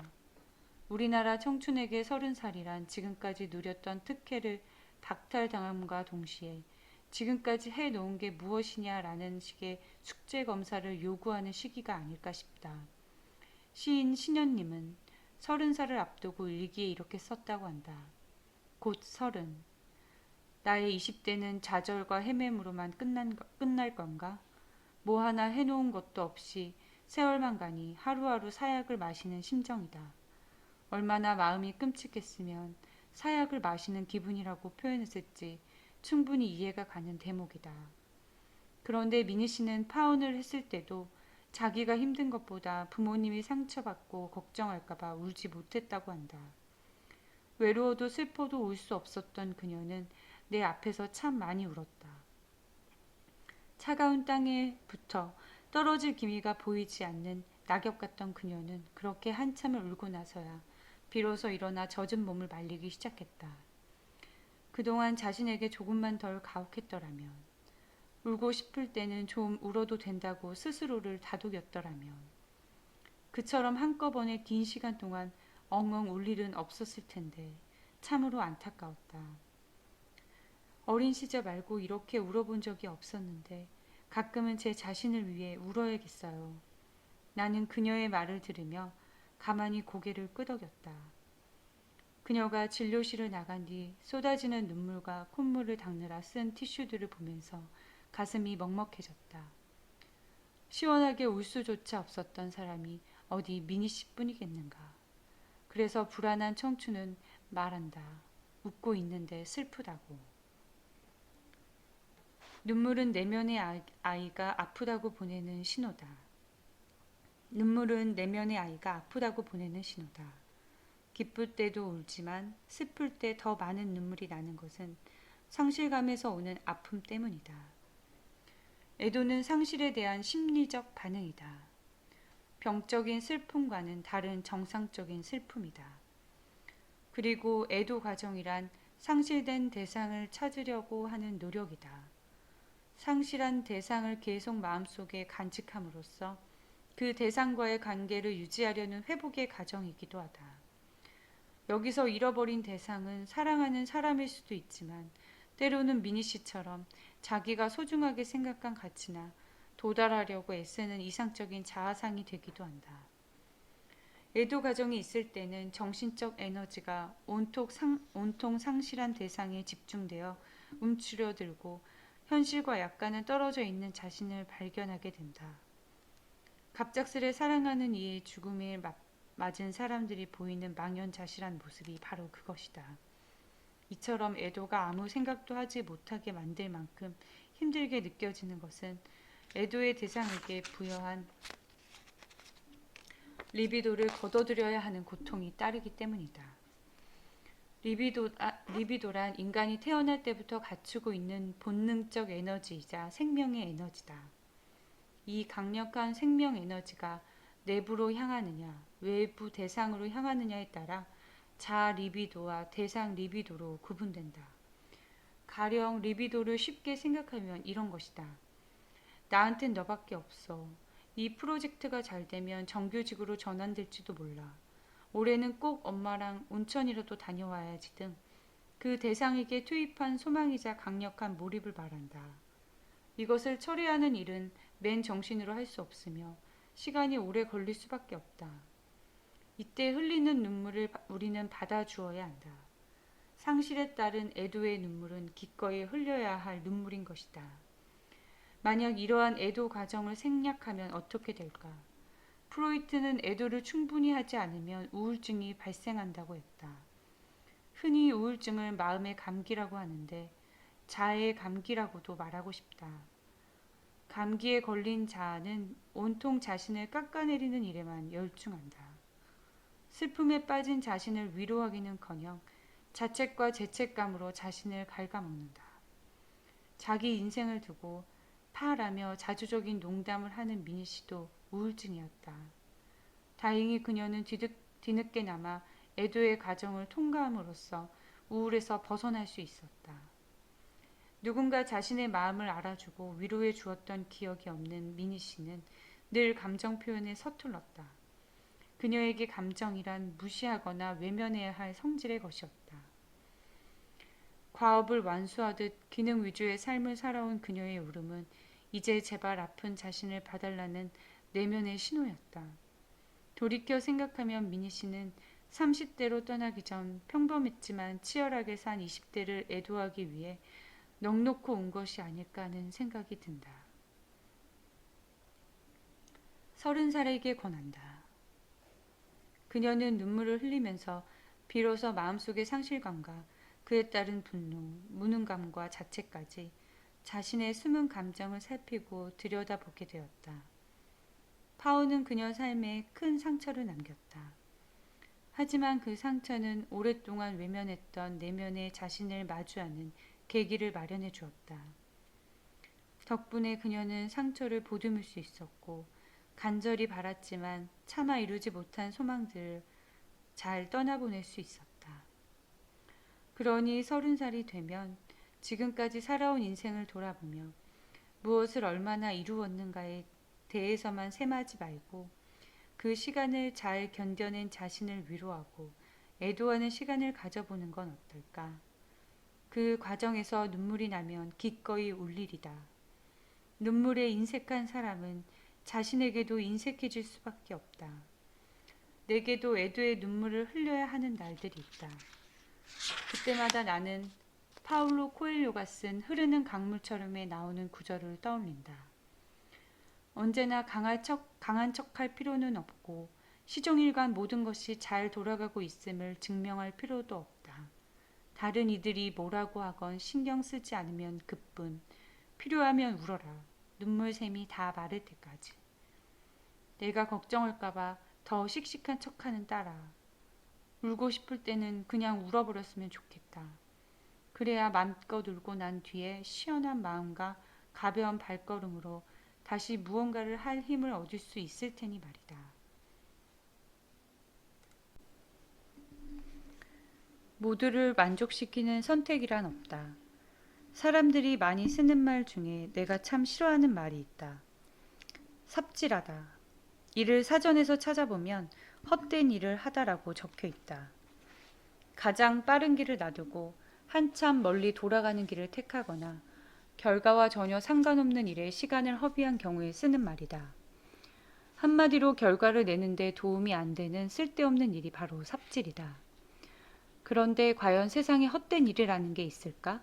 우리나라 청춘에게 30살이란 지금까지 누렸던 특혜를 박탈당함과 동시에 지금까지 해놓은 게 무엇이냐라는 식의 숙제 검사를 요구하는 시기가 아닐까 싶다. 시인 신현님은 30살을 앞두고 일기에 이렇게 썼다고 한다. 곧 30. 나의 20대는 좌절과 헤매므로만 끝날 건가? 뭐 하나 해놓은 것도 없이 세월만 가니 하루하루 사약을 마시는 심정이다. 얼마나 마음이 끔찍했으면 사약을 마시는 기분이라고 표현했을지 충분히 이해가 가는 대목이다. 그런데 미니 씨는 파혼을 했을 때도 자기가 힘든 것보다 부모님이 상처받고 걱정할까봐 울지 못했다고 한다. 외로워도 슬퍼도 울 수 없었던 그녀는 내 앞에서 참 많이 울었다. 차가운 땅에 붙어 떨어질 기미가 보이지 않는 낙엽 같던 그녀는 그렇게 한참을 울고 나서야 비로소 일어나 젖은 몸을 말리기 시작했다. 그동안 자신에게 조금만 덜 가혹했더라면, 울고 싶을 때는 좀 울어도 된다고 스스로를 다독였더라면, 그처럼 한꺼번에 긴 시간 동안 엉엉 울 일은 없었을 텐데 참으로 안타까웠다. 어린 시절 말고 이렇게 울어본 적이 없었는데 가끔은 제 자신을 위해 울어야겠어요. 나는 그녀의 말을 들으며 가만히 고개를 끄덕였다. 그녀가 진료실을 나간 뒤 쏟아지는 눈물과 콧물을 닦느라 쓴 티슈들을 보면서 가슴이 먹먹해졌다. 시원하게 울 수조차 없었던 사람이 어디 미니 씨뿐이겠는가. 그래서 불안한 청춘은 말한다. 웃고 있는데 슬프다고. 눈물은 내면의 아이가 아프다고 보내는 신호다. 눈물은 내면의 아이가 아프다고 보내는 신호다. 기쁠 때도 울지만 슬플 때 더 많은 눈물이 나는 것은 상실감에서 오는 아픔 때문이다. 애도는 상실에 대한 심리적 반응이다. 병적인 슬픔과는 다른 정상적인 슬픔이다. 그리고 애도 과정이란 상실된 대상을 찾으려고 하는 노력이다. 상실한 대상을 계속 마음속에 간직함으로써 그 대상과의 관계를 유지하려는 회복의 과정이기도 하다. 여기서 잃어버린 대상은 사랑하는 사람일 수도 있지만 때로는 미니 씨처럼 자기가 소중하게 생각한 가치나 도달하려고 애쓰는 이상적인 자아상이 되기도 한다. 애도 과정이 있을 때는 정신적 에너지가 온통 상실한 대상에 집중되어 움츠려들고 현실과 약간은 떨어져 있는 자신을 발견하게 된다. 갑작스레 사랑하는 이의 죽음에 맞은 사람들이 보이는 망연자실한 모습이 바로 그것이다. 이처럼 애도가 아무 생각도 하지 못하게 만들 만큼 힘들게 느껴지는 것은 애도의 대상에게 부여한 리비도를 거둬들여야 하는 고통이 따르기 때문이다. 리비도란 인간이 태어날 때부터 갖추고 있는 본능적 에너지이자 생명의 에너지다. 이 강력한 생명 에너지가 내부로 향하느냐, 외부 대상으로 향하느냐에 따라 자아 리비도와 대상 리비도로 구분된다. 가령 리비도를 쉽게 생각하면 이런 것이다. 나한텐 너밖에 없어. 이 프로젝트가 잘 되면 정규직으로 전환될지도 몰라. 올해는 꼭 엄마랑 온천이라도 다녀와야지 등 그 대상에게 투입한 소망이자 강력한 몰입을 말한다. 이것을 처리하는 일은 맨 정신으로 할 수 없으며 시간이 오래 걸릴 수밖에 없다. 이때 흘리는 눈물을 우리는 받아주어야 한다. 상실에 따른 애도의 눈물은 기꺼이 흘려야 할 눈물인 것이다. 만약 이러한 애도 과정을 생략하면 어떻게 될까? 프로이트는 애도를 충분히 하지 않으면 우울증이 발생한다고 했다. 흔히 우울증을 마음의 감기라고 하는데 자아의 감기라고도 말하고 싶다. 감기에 걸린 자아는 온통 자신을 깎아내리는 일에만 열중한다. 슬픔에 빠진 자신을 위로하기는커녕 자책과 죄책감으로 자신을 갉아먹는다. 자기 인생을 두고 파라며 자주적인 농담을 하는 미니 씨도 우울증이었다. 다행히 그녀는 뒤늦게나마 애도의 과정을 통과함으로써 우울에서 벗어날 수 있었다. 누군가 자신의 마음을 알아주고 위로해 주었던 기억이 없는 미니 씨는 늘 감정 표현에 서툴렀다. 그녀에게 감정이란 무시하거나 외면해야 할 성질의 것이었다. 과업을 완수하듯 기능 위주의 삶을 살아온 그녀의 울음은 이제 제발 아픈 자신을 봐달라는 내면의 신호였다. 돌이켜 생각하면 미니 씨는 30대로 떠나기 전 평범했지만 치열하게 산 20대를 애도하기 위해 넋놓고 온 것이 아닐까 하는 생각이 든다. 30살에게 권한다. 그녀는 눈물을 흘리면서 비로소 마음속의 상실감과 그에 따른 분노, 무능감과 자책까지 자신의 숨은 감정을 살피고 들여다보게 되었다. 파오는 그녀 삶에 큰 상처를 남겼다. 하지만 그 상처는 오랫동안 외면했던 내면의 자신을 마주하는 계기를 마련해 주었다. 덕분에 그녀는 상처를 보듬을 수 있었고 간절히 바랐지만 차마 이루지 못한 소망들을 잘 떠나보낼 수 있었다. 그러니 30살이 되면 지금까지 살아온 인생을 돌아보며 무엇을 얼마나 이루었는가에 대해서만 셈하지 말고 그 시간을 잘 견뎌낸 자신을 위로하고 애도하는 시간을 가져보는 건 어떨까? 그 과정에서 눈물이 나면 기꺼이 울리리다. 눈물에 인색한 사람은 자신에게도 인색해질 수밖에 없다. 내게도 애도의 눈물을 흘려야 하는 날들이 있다. 그때마다 나는 파울로 코엘료가 쓴 흐르는 강물처럼에 나오는 구절을 떠올린다. 언제나 강한 척할 필요는 없고 시종일관 모든 것이 잘 돌아가고 있음을 증명할 필요도 없다. 다른 이들이 뭐라고 하건 신경 쓰지 않으면 그뿐. 필요하면 울어라. 눈물샘이 다 마를 때까지. 내가 걱정할까봐 더 씩씩한 척하는 딸아. 울고 싶을 때는 그냥 울어버렸으면 좋겠다. 그래야 맘껏 울고 난 뒤에 시원한 마음과 가벼운 발걸음으로 다시 무언가를 할 힘을 얻을 수 있을 테니 말이다. 모두를 만족시키는 선택이란 없다. 사람들이 많이 쓰는 말 중에 내가 참 싫어하는 말이 있다. 삽질하다. 이를 사전에서 찾아보면 헛된 일을 하다라고 적혀 있다. 가장 빠른 길을 놔두고 한참 멀리 돌아가는 길을 택하거나 결과와 전혀 상관없는 일에 시간을 허비한 경우에 쓰는 말이다. 한마디로 결과를 내는데 도움이 안 되는 쓸데없는 일이 바로 삽질이다. 그런데 과연 세상에 헛된 일이라는 게 있을까?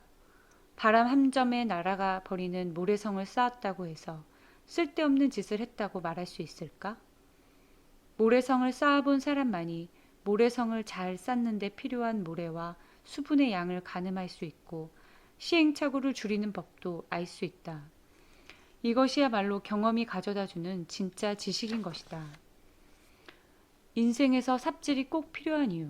바람 한 점에 날아가 버리는 모래성을 쌓았다고 해서 쓸데없는 짓을 했다고 말할 수 있을까? 모래성을 쌓아본 사람만이 모래성을 잘 쌓는 데 필요한 모래와 수분의 양을 가늠할 수 있고 시행착오를 줄이는 법도 알 수 있다. 이것이야말로 경험이 가져다주는 진짜 지식인 것이다. 인생에서 삽질이 꼭 필요한 이유.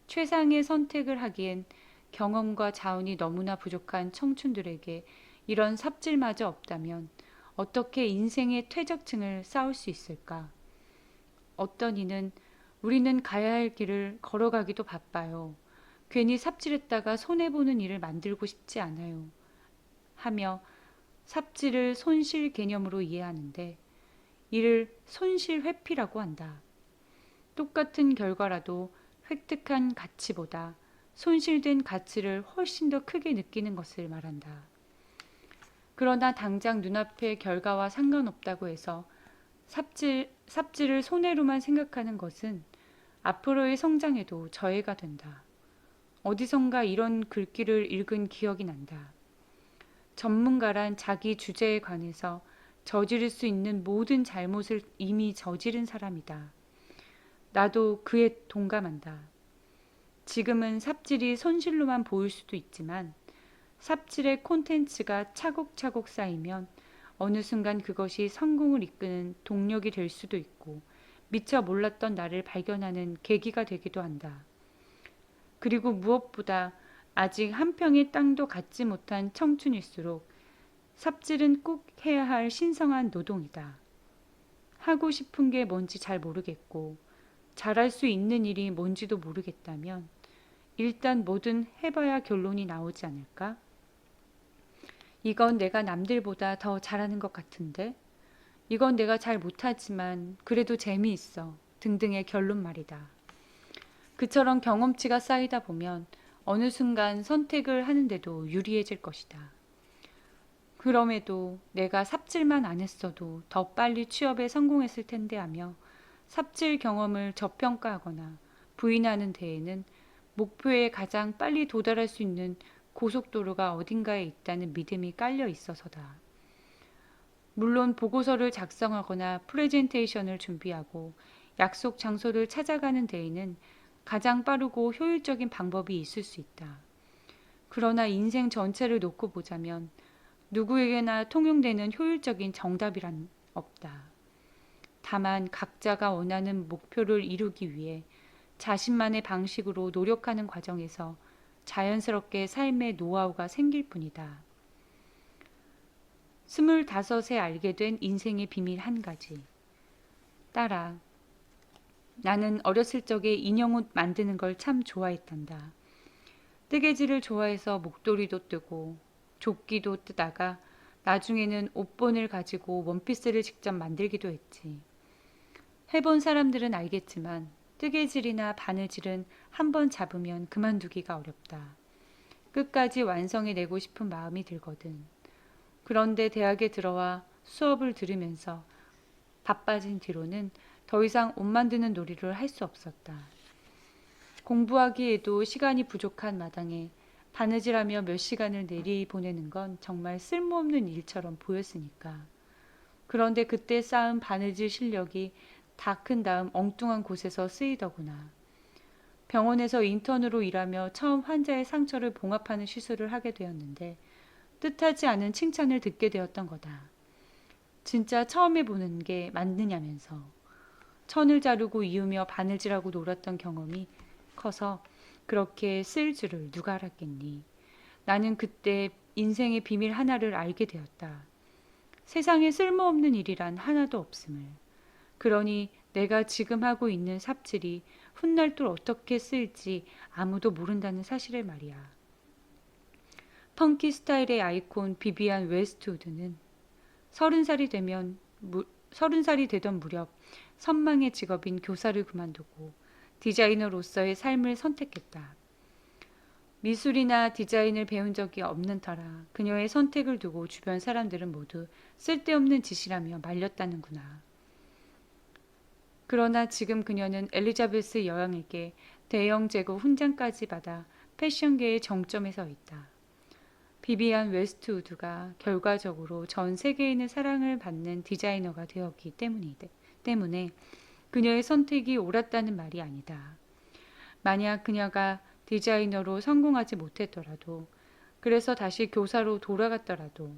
최상의 선택을 하기엔 경험과 자원이 너무나 부족한 청춘들에게 이런 삽질마저 없다면 어떻게 인생의 퇴적층을 쌓을 수 있을까? 어떤 이는 우리는 가야 할 길을 걸어가기도 바빠요. 괜히 삽질했다가 손해보는 일을 만들고 싶지 않아요. 하며 삽질을 손실 개념으로 이해하는데 이를 손실 회피라고 한다. 똑같은 결과라도 획득한 가치보다 손실된 가치를 훨씬 더 크게 느끼는 것을 말한다. 그러나 당장 눈앞의 결과와 상관없다고 해서 삽질을 손해로만 생각하는 것은 앞으로의 성장에도 저해가 된다. 어디선가 이런 글귀를 읽은 기억이 난다. 전문가란 자기 주제에 관해서 저지를 수 있는 모든 잘못을 이미 저지른 사람이다. 나도 그에 동감한다. 지금은 삽질이 손실로만 보일 수도 있지만 삽질의 콘텐츠가 차곡차곡 쌓이면 어느 순간 그것이 성공을 이끄는 동력이 될 수도 있고 미처 몰랐던 나를 발견하는 계기가 되기도 한다. 그리고 무엇보다 아직 한 평의 땅도 갖지 못한 청춘일수록 삽질은 꼭 해야 할 신성한 노동이다. 하고 싶은 게 뭔지 잘 모르겠고 잘할 수 있는 일이 뭔지도 모르겠다면 일단 뭐든 해봐야 결론이 나오지 않을까? 이건 내가 남들보다 더 잘하는 것 같은데? 이건 내가 잘 못하지만 그래도 재미있어. 등등의 결론 말이다. 그처럼 경험치가 쌓이다 보면 어느 순간 선택을 하는데도 유리해질 것이다. 그럼에도 내가 삽질만 안 했어도 더 빨리 취업에 성공했을 텐데 하며 삽질 경험을 저평가하거나 부인하는 데에는 목표에 가장 빨리 도달할 수 있는 고속도로가 어딘가에 있다는 믿음이 깔려 있어서다. 물론 보고서를 작성하거나 프레젠테이션을 준비하고 약속 장소를 찾아가는 데에는 가장 빠르고 효율적인 방법이 있을 수 있다. 그러나 인생 전체를 놓고 보자면 누구에게나 통용되는 효율적인 정답이란 없다. 다만 각자가 원하는 목표를 이루기 위해 자신만의 방식으로 노력하는 과정에서 자연스럽게 삶의 노하우가 생길 뿐이다. 25에 알게 된 인생의 비밀 한 가지. 딸아, 나는 어렸을 적에 인형옷 만드는 걸 참 좋아했단다. 뜨개질을 좋아해서 목도리도 뜨고 조끼도 뜨다가 나중에는 옷본을 가지고 원피스를 직접 만들기도 했지. 해본 사람들은 알겠지만 뜨개질이나 바느질은 한번 잡으면 그만두기가 어렵다. 끝까지 완성해내고 싶은 마음이 들거든. 그런데 대학에 들어와 수업을 들으면서 바빠진 뒤로는 더 이상 옷 만드는 놀이를 할 수 없었다. 공부하기에도 시간이 부족한 마당에 바느질하며 몇 시간을 내리 보내는 건 정말 쓸모없는 일처럼 보였으니까. 그런데 그때 쌓은 바느질 실력이 다 큰 다음 엉뚱한 곳에서 쓰이더구나. 병원에서 인턴으로 일하며 처음 환자의 상처를 봉합하는 시술을 하게 되었는데 뜻하지 않은 칭찬을 듣게 되었던 거다. 진짜 처음 해보는 게 맞느냐면서. 천을 자르고 이으며 바느질하고 놀았던 경험이 커서 그렇게 쓸 줄을 누가 알았겠니. 나는 그때 인생의 비밀 하나를 알게 되었다. 세상에 쓸모없는 일이란 하나도 없음을. 그러니 내가 지금 하고 있는 삽질이 훗날 또 어떻게 쓰일지 아무도 모른다는 사실을 말이야. 펑키 스타일의 아이콘 비비안 웨스트우드는 30살이 되던 무렵 선망의 직업인 교사를 그만두고 디자이너로서의 삶을 선택했다. 미술이나 디자인을 배운 적이 없는 터라 그녀의 선택을 두고 주변 사람들은 모두 쓸데없는 짓이라며 말렸다는구나. 그러나 지금 그녀는 엘리자베스 여왕에게 대영 제고 훈장까지 받아 패션계의 정점에 서 있다. 비비안 웨스트우드가 결과적으로 전 세계인의 사랑을 받는 디자이너가 되었기 때문에 그녀의 선택이 옳았다는 말이 아니다. 만약 그녀가 디자이너로 성공하지 못했더라도, 그래서 다시 교사로 돌아갔더라도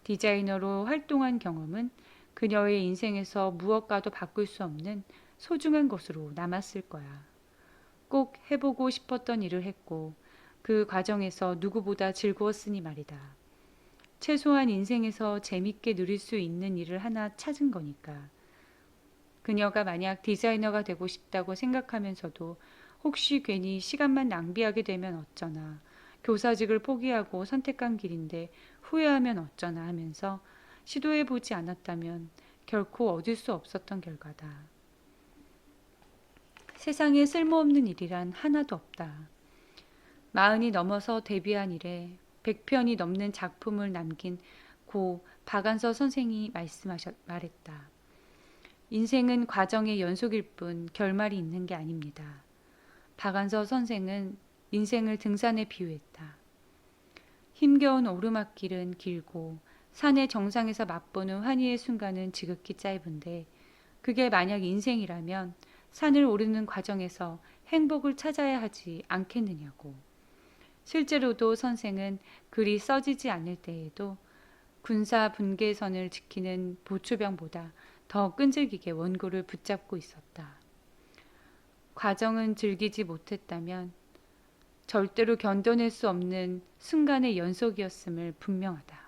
디자이너로 활동한 경험은 그녀의 인생에서 무엇과도 바꿀 수 없는 소중한 것으로 남았을 거야. 꼭 해보고 싶었던 일을 했고 그 과정에서 누구보다 즐거웠으니 말이다. 최소한 인생에서 재밌게 누릴 수 있는 일을 하나 찾은 거니까. 그녀가 만약 디자이너가 되고 싶다고 생각하면서도 혹시 괜히 시간만 낭비하게 되면 어쩌나. 교사직을 포기하고 선택한 길인데 후회하면 어쩌나 하면서 시도해보지 않았다면 결코 얻을 수 없었던 결과다. 세상에 쓸모없는 일이란 하나도 없다. 40이 넘어서 데뷔한 이래 100편이 넘는 작품을 남긴 고 박안서 선생이 말했다. 인생은 과정의 연속일 뿐 결말이 있는 게 아닙니다. 박안서 선생은 인생을 등산에 비유했다. 힘겨운 오르막길은 길고 산의 정상에서 맛보는 환희의 순간은 지극히 짧은데 그게 만약 인생이라면 산을 오르는 과정에서 행복을 찾아야 하지 않겠느냐고. 실제로도 선생은 글이 써지지 않을 때에도 군사 분계선을 지키는 보초병보다 더 끈질기게 원고를 붙잡고 있었다. 과정은 즐기지 못했다면 절대로 견뎌낼 수 없는 순간의 연속이었음을 분명하다.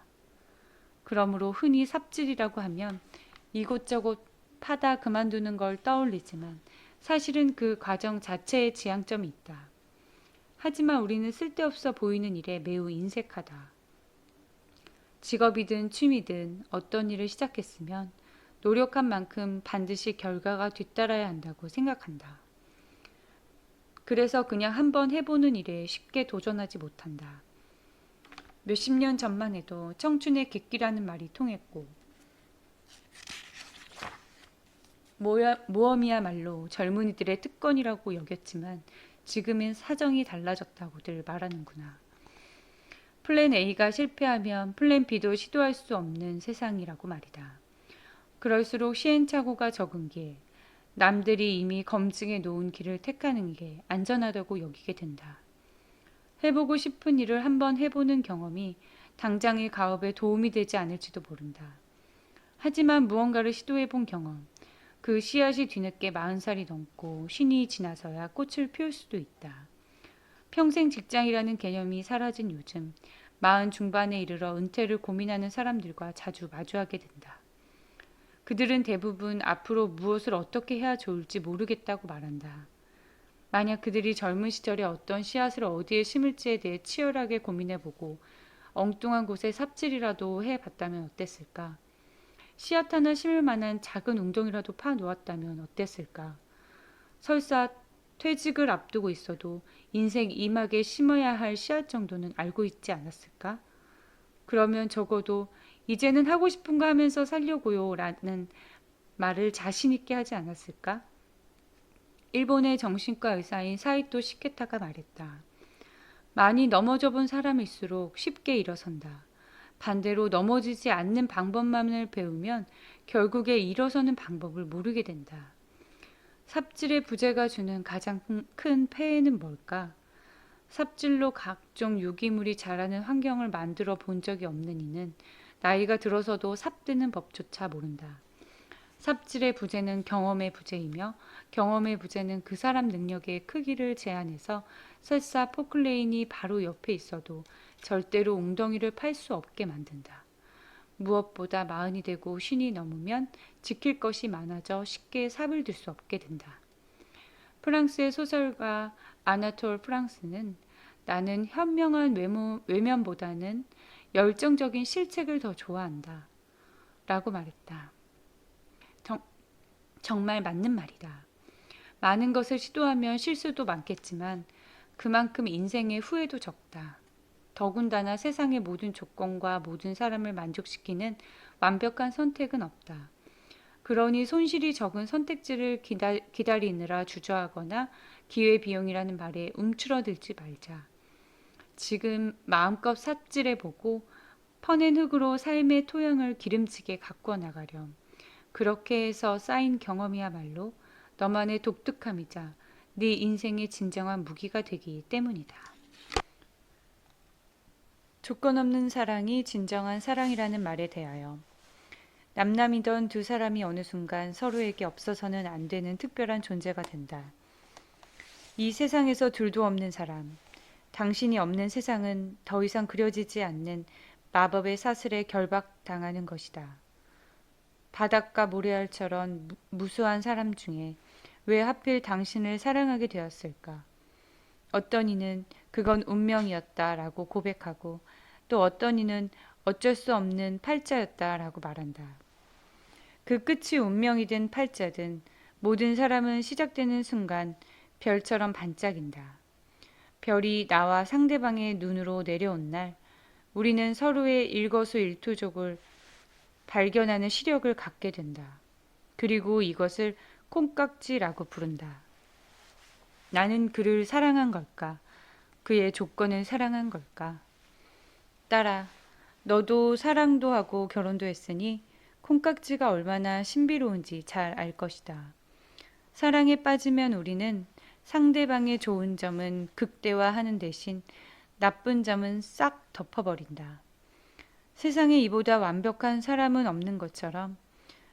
그러므로 흔히 삽질이라고 하면 이곳저곳 파다 그만두는 걸 떠올리지만 사실은 그 과정 자체에 지향점이 있다. 하지만 우리는 쓸데없어 보이는 일에 매우 인색하다. 직업이든 취미든 어떤 일을 시작했으면 노력한 만큼 반드시 결과가 뒤따라야 한다고 생각한다. 그래서 그냥 한번 해보는 일에 쉽게 도전하지 못한다. 몇십 년 전만 해도 청춘의 객기라는 말이 통했고 모험이야말로 젊은이들의 특권이라고 여겼지만 지금은 사정이 달라졌다고들 말하는구나. 플랜 A가 실패하면 플랜 B도 시도할 수 없는 세상이라고 말이다. 그럴수록 시행착오가 적은 길, 남들이 이미 검증해 놓은 길을 택하는 게 안전하다고 여기게 된다. 해보고 싶은 일을 한번 해보는 경험이 당장의 가업에 도움이 되지 않을지도 모른다. 하지만 무언가를 시도해본 경험, 그 씨앗이 뒤늦게 40살이 넘고 신이 지나서야 꽃을 피울 수도 있다. 평생 직장이라는 개념이 사라진 요즘 40 중반에 이르러 은퇴를 고민하는 사람들과 자주 마주하게 된다. 그들은 대부분 앞으로 무엇을 어떻게 해야 좋을지 모르겠다고 말한다. 만약 그들이 젊은 시절에 어떤 씨앗을 어디에 심을지에 대해 치열하게 고민해보고 엉뚱한 곳에 삽질이라도 해봤다면 어땠을까? 씨앗 하나 심을 만한 작은 웅덩이라도 파 놓았다면 어땠을까? 설사 퇴직을 앞두고 있어도 인생 이막에 심어야 할 씨앗 정도는 알고 있지 않았을까? 그러면 적어도 이제는 하고 싶은 거 하면서 살려고요 라는 말을 자신 있게 하지 않았을까? 일본의 정신과 의사인 사이토 시케타가 말했다. 많이 넘어져 본 사람일수록 쉽게 일어선다. 반대로 넘어지지 않는 방법만을 배우면 결국에 일어서는 방법을 모르게 된다. 삽질의 부재가 주는 가장 큰 폐해는 뭘까? 삽질로 각종 유기물이 자라는 환경을 만들어 본 적이 없는 이는 나이가 들어서도 삽드는 법조차 모른다. 삽질의 부재는 경험의 부재이며 경험의 부재는 그 사람 능력의 크기를 제한해서 설사 포클레인이 바로 옆에 있어도 절대로 웅덩이를 팔 수 없게 만든다. 무엇보다 40이 되고 쉰이 넘으면 지킬 것이 많아져 쉽게 삽을 들 수 없게 된다. 프랑스의 소설가 아나톨 프랑스는 나는 현명한 외면보다는 열정적인 실책을 더 좋아한다. 라고 말했다. 정말 맞는 말이다. 많은 것을 시도하면 실수도 많겠지만 그만큼 인생의 후회도 적다. 더군다나 세상의 모든 조건과 모든 사람을 만족시키는 완벽한 선택은 없다. 그러니 손실이 적은 선택지를 기다리느라 주저하거나 기회비용이라는 말에 움츠러들지 말자. 지금 마음껏 삽질해보고 퍼낸 흙으로 삶의 토양을 기름지게 가꾸어 나가렴. 그렇게 해서 쌓인 경험이야말로 너만의 독특함이자 네 인생의 진정한 무기가 되기 때문이다. 조건 없는 사랑이 진정한 사랑이라는 말에 대하여 남남이던 두 사람이 어느 순간 서로에게 없어서는 안 되는 특별한 존재가 된다. 이 세상에서 둘도 없는 사람, 당신이 없는 세상은 더 이상 그려지지 않는 마법의 사슬에 결박당하는 것이다. 바닷가 모래알처럼 무수한 사람 중에 왜 하필 당신을 사랑하게 되었을까? 어떤 이는 그건 운명이었다라고 고백하고 또 어떤 이는 어쩔 수 없는 팔자였다라고 말한다. 그 끝이 운명이든 팔자든 모든 사람은 시작되는 순간 별처럼 반짝인다. 별이 나와 상대방의 눈으로 내려온 날 우리는 서로의 일거수일투족을 발견하는 시력을 갖게 된다. 그리고 이것을 콩깍지라고 부른다. 나는 그를 사랑한 걸까? 그의 조건을 사랑한 걸까? 딸아, 너도 사랑도 하고 결혼도 했으니 콩깍지가 얼마나 신비로운지 잘 알 것이다. 사랑에 빠지면 우리는 상대방의 좋은 점은 극대화하는 대신 나쁜 점은 싹 덮어버린다. 세상에 이보다 완벽한 사람은 없는 것처럼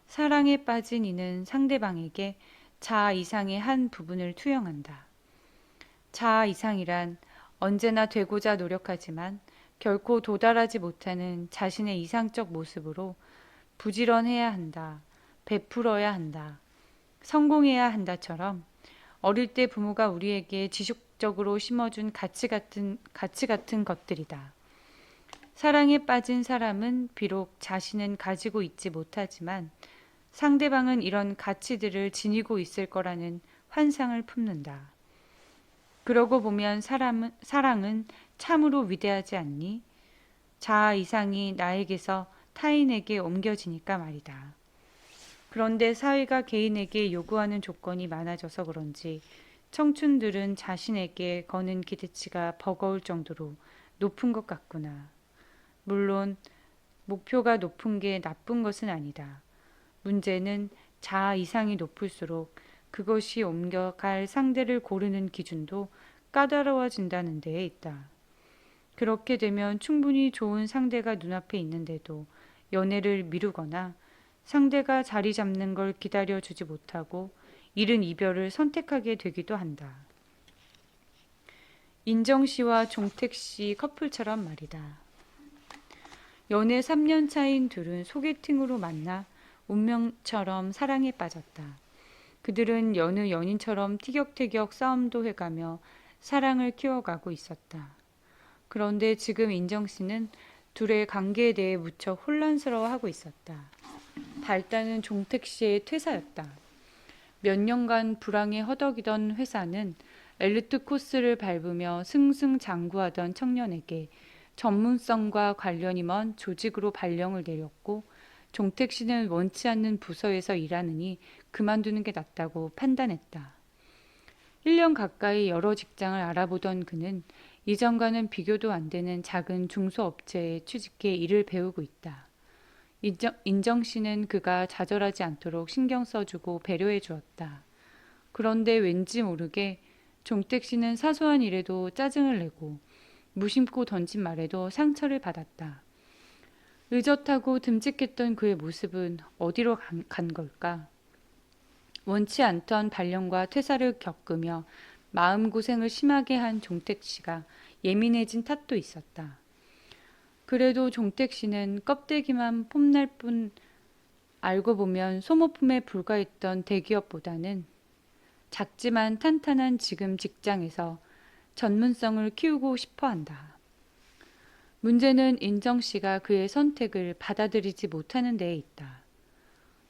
사랑에 빠진 이는 상대방에게 자아 이상의 한 부분을 투영한다. 자아 이상이란 언제나 되고자 노력하지만 결코 도달하지 못하는 자신의 이상적 모습으로 부지런해야 한다, 베풀어야 한다, 성공해야 한다처럼 어릴 때 부모가 우리에게 지속적으로 심어준 가치 같은 것들이다. 사랑에 빠진 사람은 비록 자신은 가지고 있지 못하지만 상대방은 이런 가치들을 지니고 있을 거라는 환상을 품는다. 그러고 보면 사랑은 참으로 위대하지 않니? 자아 이상이 나에게서 타인에게 옮겨지니까 말이다. 그런데 사회가 개인에게 요구하는 조건이 많아져서 그런지 청춘들은 자신에게 거는 기대치가 버거울 정도로 높은 것 같구나. 물론 목표가 높은 게 나쁜 것은 아니다. 문제는 자아 이상이 높을수록 그것이 옮겨갈 상대를 고르는 기준도 까다로워진다는 데에 있다. 그렇게 되면 충분히 좋은 상대가 눈앞에 있는데도 연애를 미루거나 상대가 자리 잡는 걸 기다려주지 못하고 이른 이별을 선택하게 되기도 한다. 인정 씨와 종택 씨 커플처럼 말이다. 연애 3년 차인 둘은 소개팅으로 만나 운명처럼 사랑에 빠졌다. 그들은 여느 연인처럼 티격태격 싸움도 해가며 사랑을 키워가고 있었다. 그런데 지금 인정 씨는 둘의 관계에 대해 무척 혼란스러워하고 있었다. 발단은 종택 씨의 퇴사였다. 몇 년간 불황에 허덕이던 회사는 엘리트 코스를 밟으며 승승장구하던 청년에게 전문성과 관련이 먼 조직으로 발령을 내렸고 종택 씨는 원치 않는 부서에서 일하느니 그만두는 게 낫다고 판단했다. 1년 가까이 여러 직장을 알아보던 그는 이전과는 비교도 안 되는 작은 중소업체에 취직해 일을 배우고 있다. 인정 씨는 그가 좌절하지 않도록 신경 써주고 배려해 주었다. 그런데 왠지 모르게 종택 씨는 사소한 일에도 짜증을 내고 무심코 던진 말에도 상처를 받았다. 의젓하고 듬직했던 그의 모습은 어디로 간 걸까? 원치 않던 발령과 퇴사를 겪으며 마음고생을 심하게 한 종택 씨가 예민해진 탓도 있었다. 그래도 종택 씨는 껍데기만 폼날 뿐 알고 보면 소모품에 불과했던 대기업보다는 작지만 탄탄한 지금 직장에서 전문성을 키우고 싶어 한다. 문제는 인정 씨가 그의 선택을 받아들이지 못하는 데에 있다.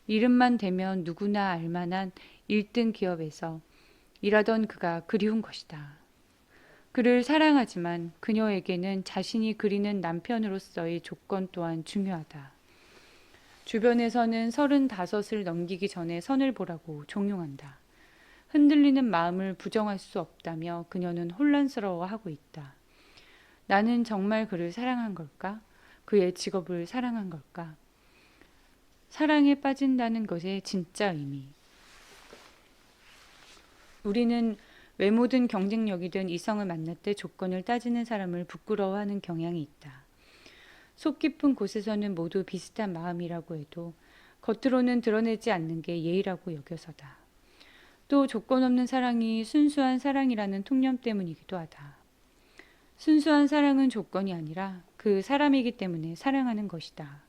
이름만 대면 누구나 알만한 1등 기업에서 일하던 그가 그리운 것이다. 그를 사랑하지만 그녀에게는 자신이 그리는 남편으로서의 조건 또한 중요하다. 주변에서는 35을 넘기기 전에 선을 보라고 종용한다. 흔들리는 마음을 부정할 수 없다며 그녀는 혼란스러워하고 있다. 나는 정말 그를 사랑한 걸까? 그의 직업을 사랑한 걸까? 사랑에 빠진다는 것의 진짜 의미. 우리는 외모든 경쟁력이든 이성을 만날 때 조건을 따지는 사람을 부끄러워하는 경향이 있다. 속 깊은 곳에서는 모두 비슷한 마음이라고 해도 겉으로는 드러내지 않는 게 예의라고 여겨서다. 또 조건 없는 사랑이 순수한 사랑이라는 통념 때문이기도 하다. 순수한 사랑은 조건이 아니라 그 사람이기 때문에 사랑하는 것이다.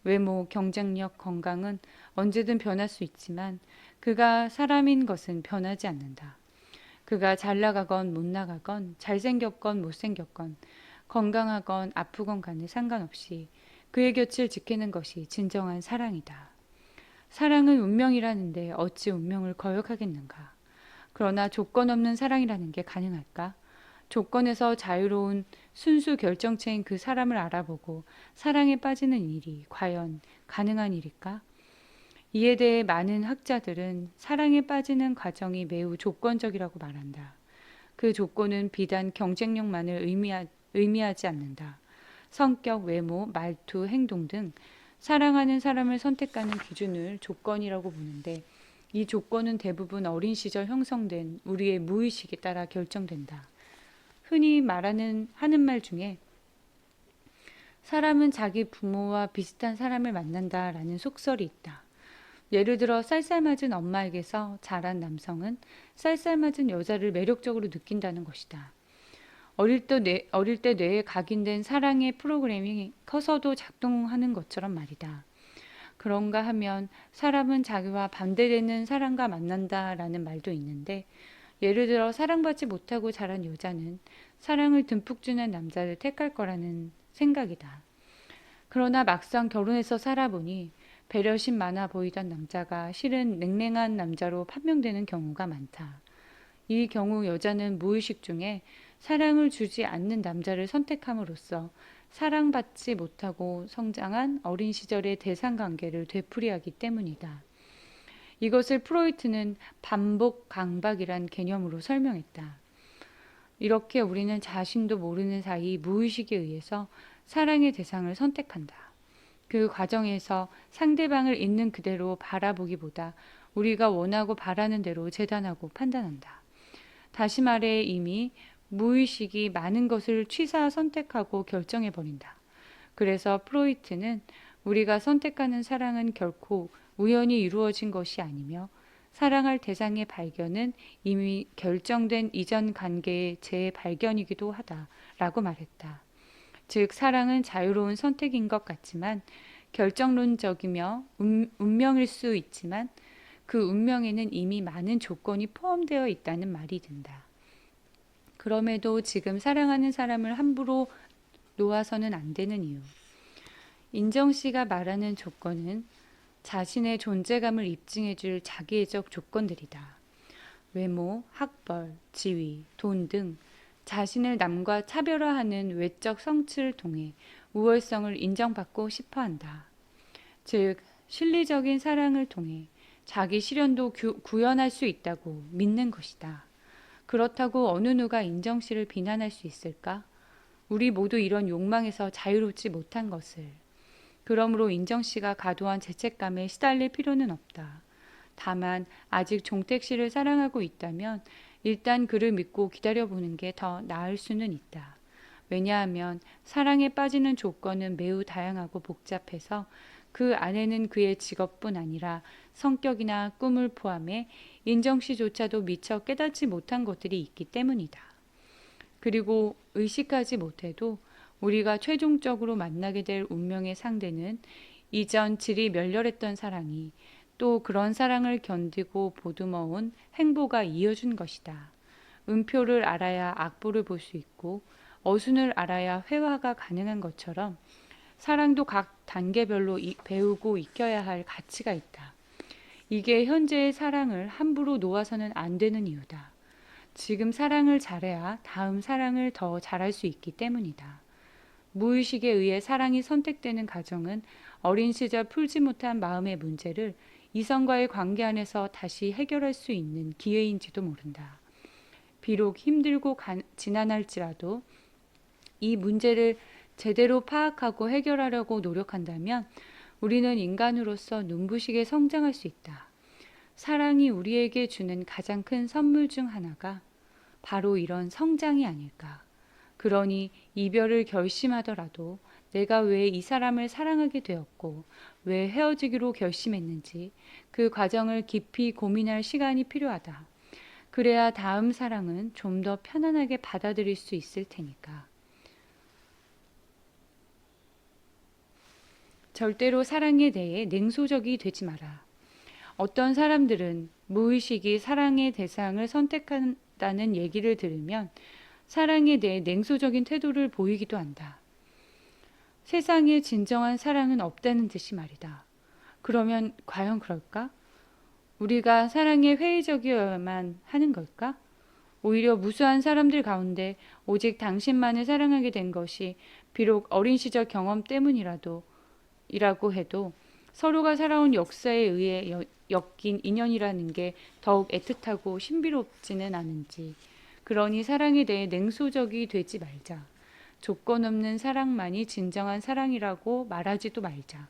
외모, 경쟁력, 건강은 언제든 변할 수 있지만 그가 사람인 것은 변하지 않는다. 그가 잘 나가건 못 나가건 잘생겼건 못생겼건 건강하건 아프건 간에 상관없이 그의 곁을 지키는 것이 진정한 사랑이다. 사랑은 운명이라는데 어찌 운명을 거역하겠는가. 그러나 조건 없는 사랑이라는 게 가능할까? 조건에서 자유로운 순수 결정체인 그 사람을 알아보고 사랑에 빠지는 일이 과연 가능한 일일까? 이에 대해 많은 학자들은 사랑에 빠지는 과정이 매우 조건적이라고 말한다. 그 조건은 비단 경쟁력만을 의미하지 않는다. 성격, 외모, 말투, 행동 등 사랑하는 사람을 선택하는 기준을 조건이라고 보는데 이 조건은 대부분 어린 시절 형성된 우리의 무의식에 따라 결정된다. 흔히 하는 말 중에 사람은 자기 부모와 비슷한 사람을 만난다라는 속설이 있다. 예를 들어 쌀쌀맞은 엄마에게서 자란 남성은 쌀쌀맞은 여자를 매력적으로 느낀다는 것이다. 어릴 때 뇌에 각인된 사랑의 프로그래밍이 커서도 작동하는 것처럼 말이다. 그런가 하면 사람은 자기와 반대되는 사람과 만난다라는 말도 있는데 예를 들어 사랑받지 못하고 자란 여자는 사랑을 듬뿍 주는 남자를 택할 거라는 생각이다. 그러나 막상 결혼해서 살아보니 배려심 많아 보이던 남자가 실은 냉랭한 남자로 판명되는 경우가 많다. 이 경우 여자는 무의식 중에 사랑을 주지 않는 남자를 선택함으로써 사랑받지 못하고 성장한 어린 시절의 대상관계를 되풀이하기 때문이다. 이것을 프로이트는 반복 강박이란 개념으로 설명했다. 이렇게 우리는 자신도 모르는 사이 무의식에 의해서 사랑의 대상을 선택한다. 그 과정에서 상대방을 있는 그대로 바라보기보다 우리가 원하고 바라는 대로 재단하고 판단한다. 다시 말해 이미 무의식이 많은 것을 취사 선택하고 결정해버린다. 그래서 프로이트는 우리가 선택하는 사랑은 결코 우연히 이루어진 것이 아니며 사랑할 대상의 발견은 이미 결정된 이전 관계의 재발견이기도 하다라고 말했다. 즉 사랑은 자유로운 선택인 것 같지만 결정론적이며 운명일 수 있지만 그 운명에는 이미 많은 조건이 포함되어 있다는 말이 든다. 그럼에도 지금 사랑하는 사람을 함부로 놓아서는 안 되는 이유. 인정 씨가 말하는 조건은 자신의 존재감을 입증해줄 자기애적 조건들이다. 외모, 학벌, 지위, 돈 등 자신을 남과 차별화하는 외적 성취를 통해 우월성을 인정받고 싶어 한다. 즉, 실리적인 사랑을 통해 자기 실현도 구현할 수 있다고 믿는 것이다. 그렇다고 어느 누가 인정 씨를 비난할 수 있을까? 우리 모두 이런 욕망에서 자유롭지 못한 것을. 그러므로 인정 씨가 과도한 죄책감에 시달릴 필요는 없다. 다만 아직 종택 씨를 사랑하고 있다면 일단 그를 믿고 기다려보는 게 더 나을 수는 있다. 왜냐하면 사랑에 빠지는 조건은 매우 다양하고 복잡해서 그 안에는 그의 직업뿐 아니라 성격이나 꿈을 포함해 인정 씨조차도 미처 깨닫지 못한 것들이 있기 때문이다. 그리고 의식하지 못해도 우리가 최종적으로 만나게 될 운명의 상대는 이전 질이 멸렬했던 사랑이 또 그런 사랑을 견디고 보듬어온 행보가 이어준 것이다. 음표를 알아야 악보를 볼 수 있고 어순을 알아야 회화가 가능한 것처럼 사랑도 각 단계별로 배우고 익혀야 할 가치가 있다. 이게 현재의 사랑을 함부로 놓아서는 안 되는 이유다. 지금 사랑을 잘해야 다음 사랑을 더 잘할 수 있기 때문이다. 무의식에 의해 사랑이 선택되는 과정은 어린 시절 풀지 못한 마음의 문제를 이성과의 관계 안에서 다시 해결할 수 있는 기회인지도 모른다. 비록 힘들고 지난할지라도 이 문제를 제대로 파악하고 해결하려고 노력한다면 우리는 인간으로서 눈부시게 성장할 수 있다. 사랑이 우리에게 주는 가장 큰 선물 중 하나가 바로 이런 성장이 아닐까. 그러니 이별을 결심하더라도 내가 왜 이 사람을 사랑하게 되었고 왜 헤어지기로 결심했는지 그 과정을 깊이 고민할 시간이 필요하다. 그래야 다음 사랑은 좀 더 편안하게 받아들일 수 있을 테니까. 절대로 사랑에 대해 냉소적이 되지 마라. 어떤 사람들은 무의식이 사랑의 대상을 있다는 얘기를 들으면 사랑에 대해 냉소적인 태도를 보이기도 한다. 세상에 진정한 사랑은 없다는 듯이 말이다. 그러면 과연 그럴까? 우리가 사랑에 회의적이어야만 하는 걸까? 오히려 무수한 사람들 가운데 오직 당신만을 사랑하게 된 것이 비록 어린 시절 경험 때문이라고 해도 서로가 살아온 역사에 의해 엮인 인연이라는 게 더욱 애틋하고 신비롭지는 않은지. 그러니 사랑에 대해 냉소적이 되지 말자. 조건 없는 사랑만이 진정한 사랑이라고 말하지도 말자.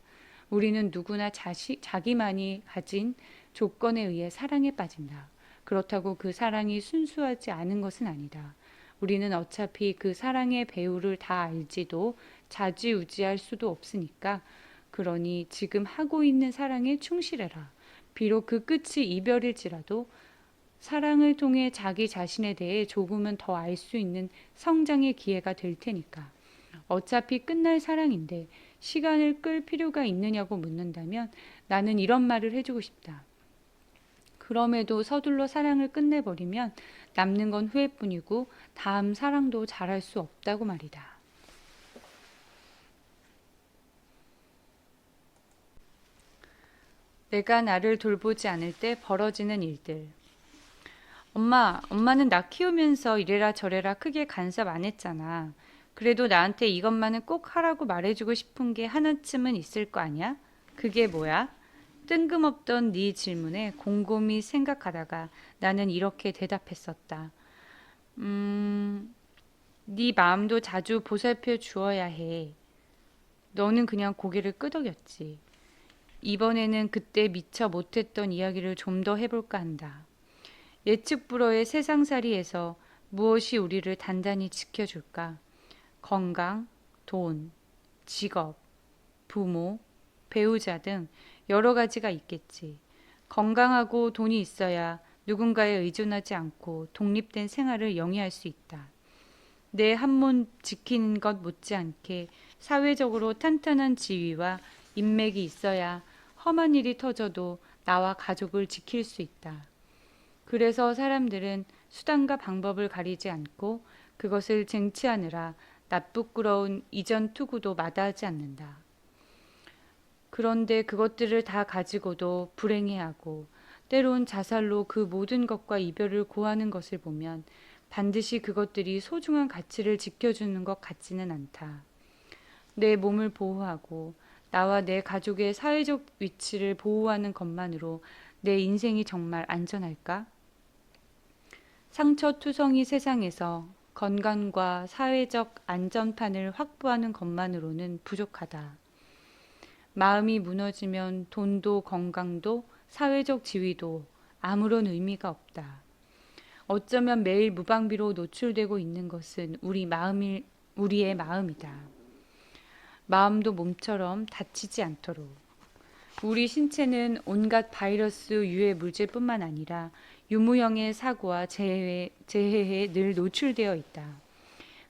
우리는 누구나 자기만이 가진 조건에 의해 사랑에 빠진다. 그렇다고 그 사랑이 순수하지 않은 것은 아니다. 우리는 어차피 그 사랑의 배우를 다 알지도 좌지우지할 수도 없으니까. 그러니 지금 하고 있는 사랑에 충실해라. 비록 그 끝이 이별일지라도 사랑을 통해 자기 자신에 대해 조금은 더 알 수 있는 성장의 기회가 될 테니까. 어차피 끝날 사랑인데 시간을 끌 필요가 있느냐고 묻는다면 나는 이런 말을 해주고 싶다. 그럼에도 서둘러 사랑을 끝내버리면 남는 건 후회뿐이고 다음 사랑도 잘할 수 없다고 말이다. 내가 나를 돌보지 않을 때 벌어지는 일들. 엄마는 나 키우면서 이래라 저래라 크게 간섭 안 했잖아. 그래도 나한테 이것만은 꼭 하라고 말해주고 싶은 게 하나쯤은 있을 거 아니야? 그게 뭐야? 뜬금없던 네 질문에 곰곰이 생각하다가 나는 이렇게 대답했었다. 네 마음도 자주 보살펴 주어야 해. 너는 그냥 고개를 끄덕였지. 이번에는 그때 미처 못했던 이야기를 좀 더 해볼까 한다. 예측 불허의 세상살이에서 무엇이 우리를 단단히 지켜줄까? 건강, 돈, 직업, 부모, 배우자 등 여러 가지가 있겠지. 건강하고 돈이 있어야 누군가에 의존하지 않고 독립된 생활을 영위할 수 있다. 내 한 몸 지키는 것 못지않게 사회적으로 탄탄한 지위와 인맥이 있어야 험한 일이 터져도 나와 가족을 지킬 수 있다. 그래서 사람들은 수단과 방법을 가리지 않고 그것을 쟁취하느라 나쁘끄러운 이전 투구도 마다하지 않는다. 그런데 그것들을 다 가지고도 불행해하고 때론 자살로 그 모든 것과 이별을 고하는 것을 보면 반드시 그것들이 소중한 가치를 지켜주는 것 같지는 않다. 내 몸을 보호하고 나와 내 가족의 사회적 위치를 보호하는 것만으로 내 인생이 정말 안전할까? 상처투성이 세상에서 건강과 사회적 안전판을 확보하는 것만으로는 부족하다. 마음이 무너지면 돈도 건강도 사회적 지위도 아무런 의미가 없다. 어쩌면 매일 무방비로 노출되고 있는 것은 우리의 마음이다. 마음도 몸처럼 다치지 않도록. 우리 신체는 온갖 바이러스 유해 물질뿐만 아니라 유무형의 사고와 재해에 늘 노출되어 있다.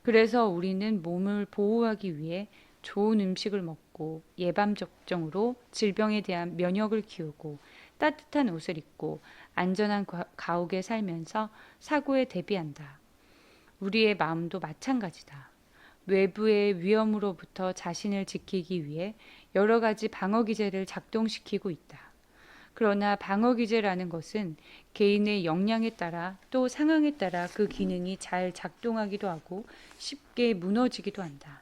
그래서 우리는 몸을 보호하기 위해 좋은 음식을 먹고 예방접종으로 질병에 대한 면역을 키우고 따뜻한 옷을 입고 안전한 가옥에 살면서 사고에 대비한다. 우리의 마음도 마찬가지다. 외부의 위험으로부터 자신을 지키기 위해 여러 가지 방어기제를 작동시키고 있다. 그러나 방어기제라는 것은 개인의 역량에 따라 또 상황에 따라 그 기능이 잘 작동하기도 하고 쉽게 무너지기도 한다.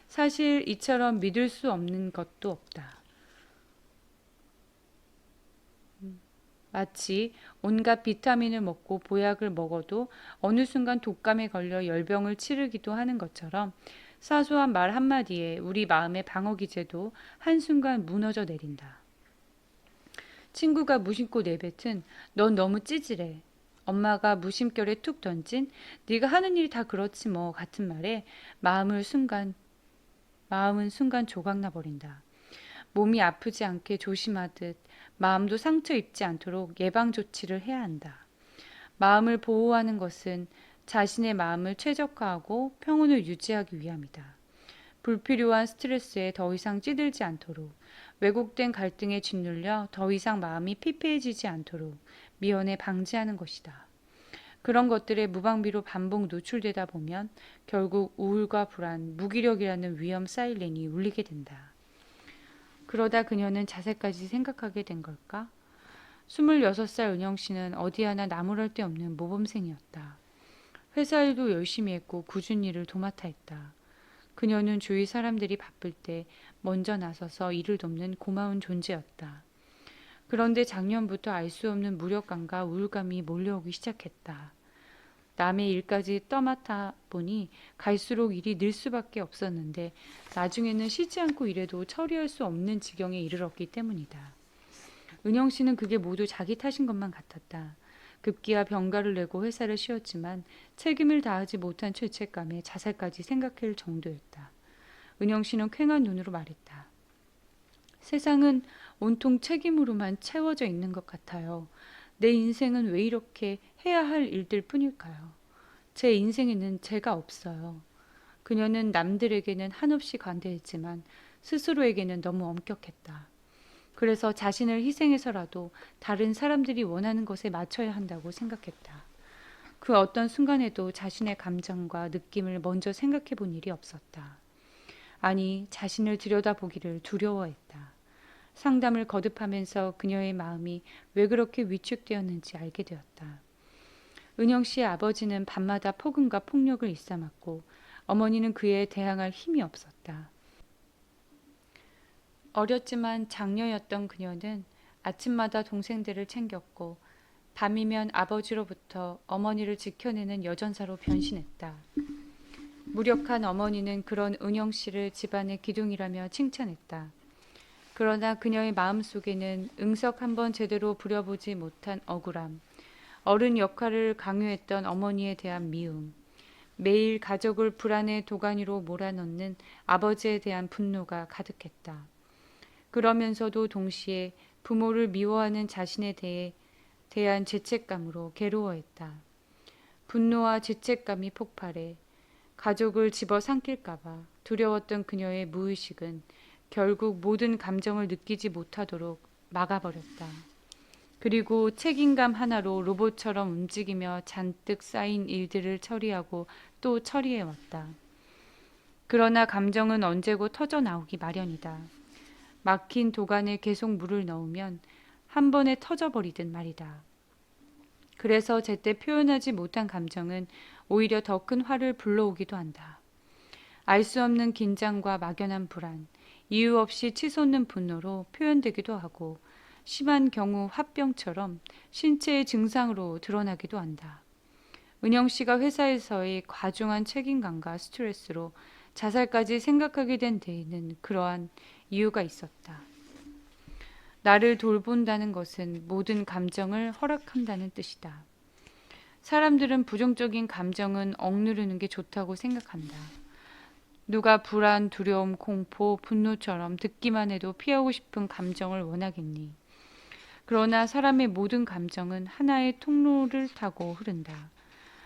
사실 이처럼 믿을 수 없는 것도 없다. 마치 온갖 비타민을 먹고 보약을 먹어도 어느 순간 독감에 걸려 열병을 치르기도 하는 것처럼 사소한 말 한마디에 우리 마음의 방어기제도 한순간 무너져 내린다. 친구가 무심코 내뱉은 넌 너무 찌질해. 엄마가 무심결에 툭 던진 네가 하는 일이 다 그렇지 뭐 같은 말에 마음은 순간 조각나 버린다. 몸이 아프지 않게 조심하듯 마음도 상처 입지 않도록 예방 조치를 해야 한다. 마음을 보호하는 것은 자신의 마음을 최적화하고 평온을 유지하기 위함이다. 불필요한 스트레스에 더 이상 찌들지 않도록, 왜곡된 갈등에 짓눌려 더 이상 마음이 피폐해지지 않도록 미연에 방지하는 것이다. 그런 것들에 무방비로 반복 노출되다 보면 결국 우울과 불안, 무기력이라는 위험 사이렌이 울리게 된다. 그러다 그녀는 자살까지 생각하게 된 걸까? 26살 은영 씨는 어디 하나 나무랄 데 없는 모범생이었다. 회사 일도 열심히 했고 꾸준히 일을 도맡아 했다. 그녀는 주위 사람들이 바쁠 때 먼저 나서서 일을 돕는 고마운 존재였다. 그런데 작년부터 알 수 없는 무력감과 우울감이 몰려오기 시작했다. 남의 일까지 떠맡아 보니 갈수록 일이 늘 수밖에 없었는데 나중에는 쉬지 않고 일해도 처리할 수 없는 지경에 이르렀기 때문이다. 은영 씨는 그게 모두 자기 탓인 것만 같았다. 급기야 병가를 내고 회사를 쉬었지만 책임을 다하지 못한 죄책감에 자살까지 생각할 정도였다. 은영 씨는 퀭한 눈으로 말했다. 세상은 온통 책임으로만 채워져 있는 것 같아요. 내 인생은 왜 이렇게 해야 할 일들 뿐일까요? 제 인생에는 제가 없어요. 그녀는 남들에게는 한없이 관대했지만 스스로에게는 너무 엄격했다. 그래서 자신을 희생해서라도 다른 사람들이 원하는 것에 맞춰야 한다고 생각했다. 그 어떤 순간에도 자신의 감정과 느낌을 먼저 생각해 본 일이 없었다. 아니, 자신을 들여다보기를 두려워했다. 상담을 거듭하면서 그녀의 마음이 왜 그렇게 위축되었는지 알게 되었다. 은영 씨의 아버지는 밤마다 폭언과 폭력을 일삼았고 어머니는 그에 대항할 힘이 없었다. 어렸지만 장녀였던 그녀는 아침마다 동생들을 챙겼고 밤이면 아버지로부터 어머니를 지켜내는 여전사로 변신했다. 무력한 어머니는 그런 은영 씨를 집안의 기둥이라며 칭찬했다. 그러나 그녀의 마음속에는 응석 한번 제대로 부려보지 못한 억울함, 어른 역할을 강요했던 어머니에 대한 미움, 매일 가족을 불안의 도가니로 몰아넣는 아버지에 대한 분노가 가득했다. 그러면서도 동시에 부모를 미워하는 자신에 대한 죄책감으로 괴로워했다. 분노와 죄책감이 폭발해 가족을 집어삼킬까봐 두려웠던 그녀의 무의식은 결국 모든 감정을 느끼지 못하도록 막아버렸다. 그리고 책임감 하나로 로봇처럼 움직이며 잔뜩 쌓인 일들을 처리하고 또 처리해왔다. 그러나 감정은 언제고 터져 나오기 마련이다. 막힌 도관에 계속 물을 넣으면 한 번에 터져버리듯 말이다. 그래서 제때 표현하지 못한 감정은 오히려 더 큰 화를 불러오기도 한다. 알 수 없는 긴장과 막연한 불안, 이유 없이 치솟는 분노로 표현되기도 하고 심한 경우 화병처럼 신체의 증상으로 드러나기도 한다. 은영 씨가 회사에서의 과중한 책임감과 스트레스로 자살까지 생각하게 된 데에는 그러한 이유가 있었다. 나를 돌본다는 것은 모든 감정을 허락한다는 뜻이다. 사람들은 부정적인 감정은 억누르는 게 좋다고 생각한다. 누가 불안, 두려움, 공포, 분노처럼 듣기만 해도 피하고 싶은 감정을 원하겠니? 그러나 사람의 모든 감정은 하나의 통로를 타고 흐른다.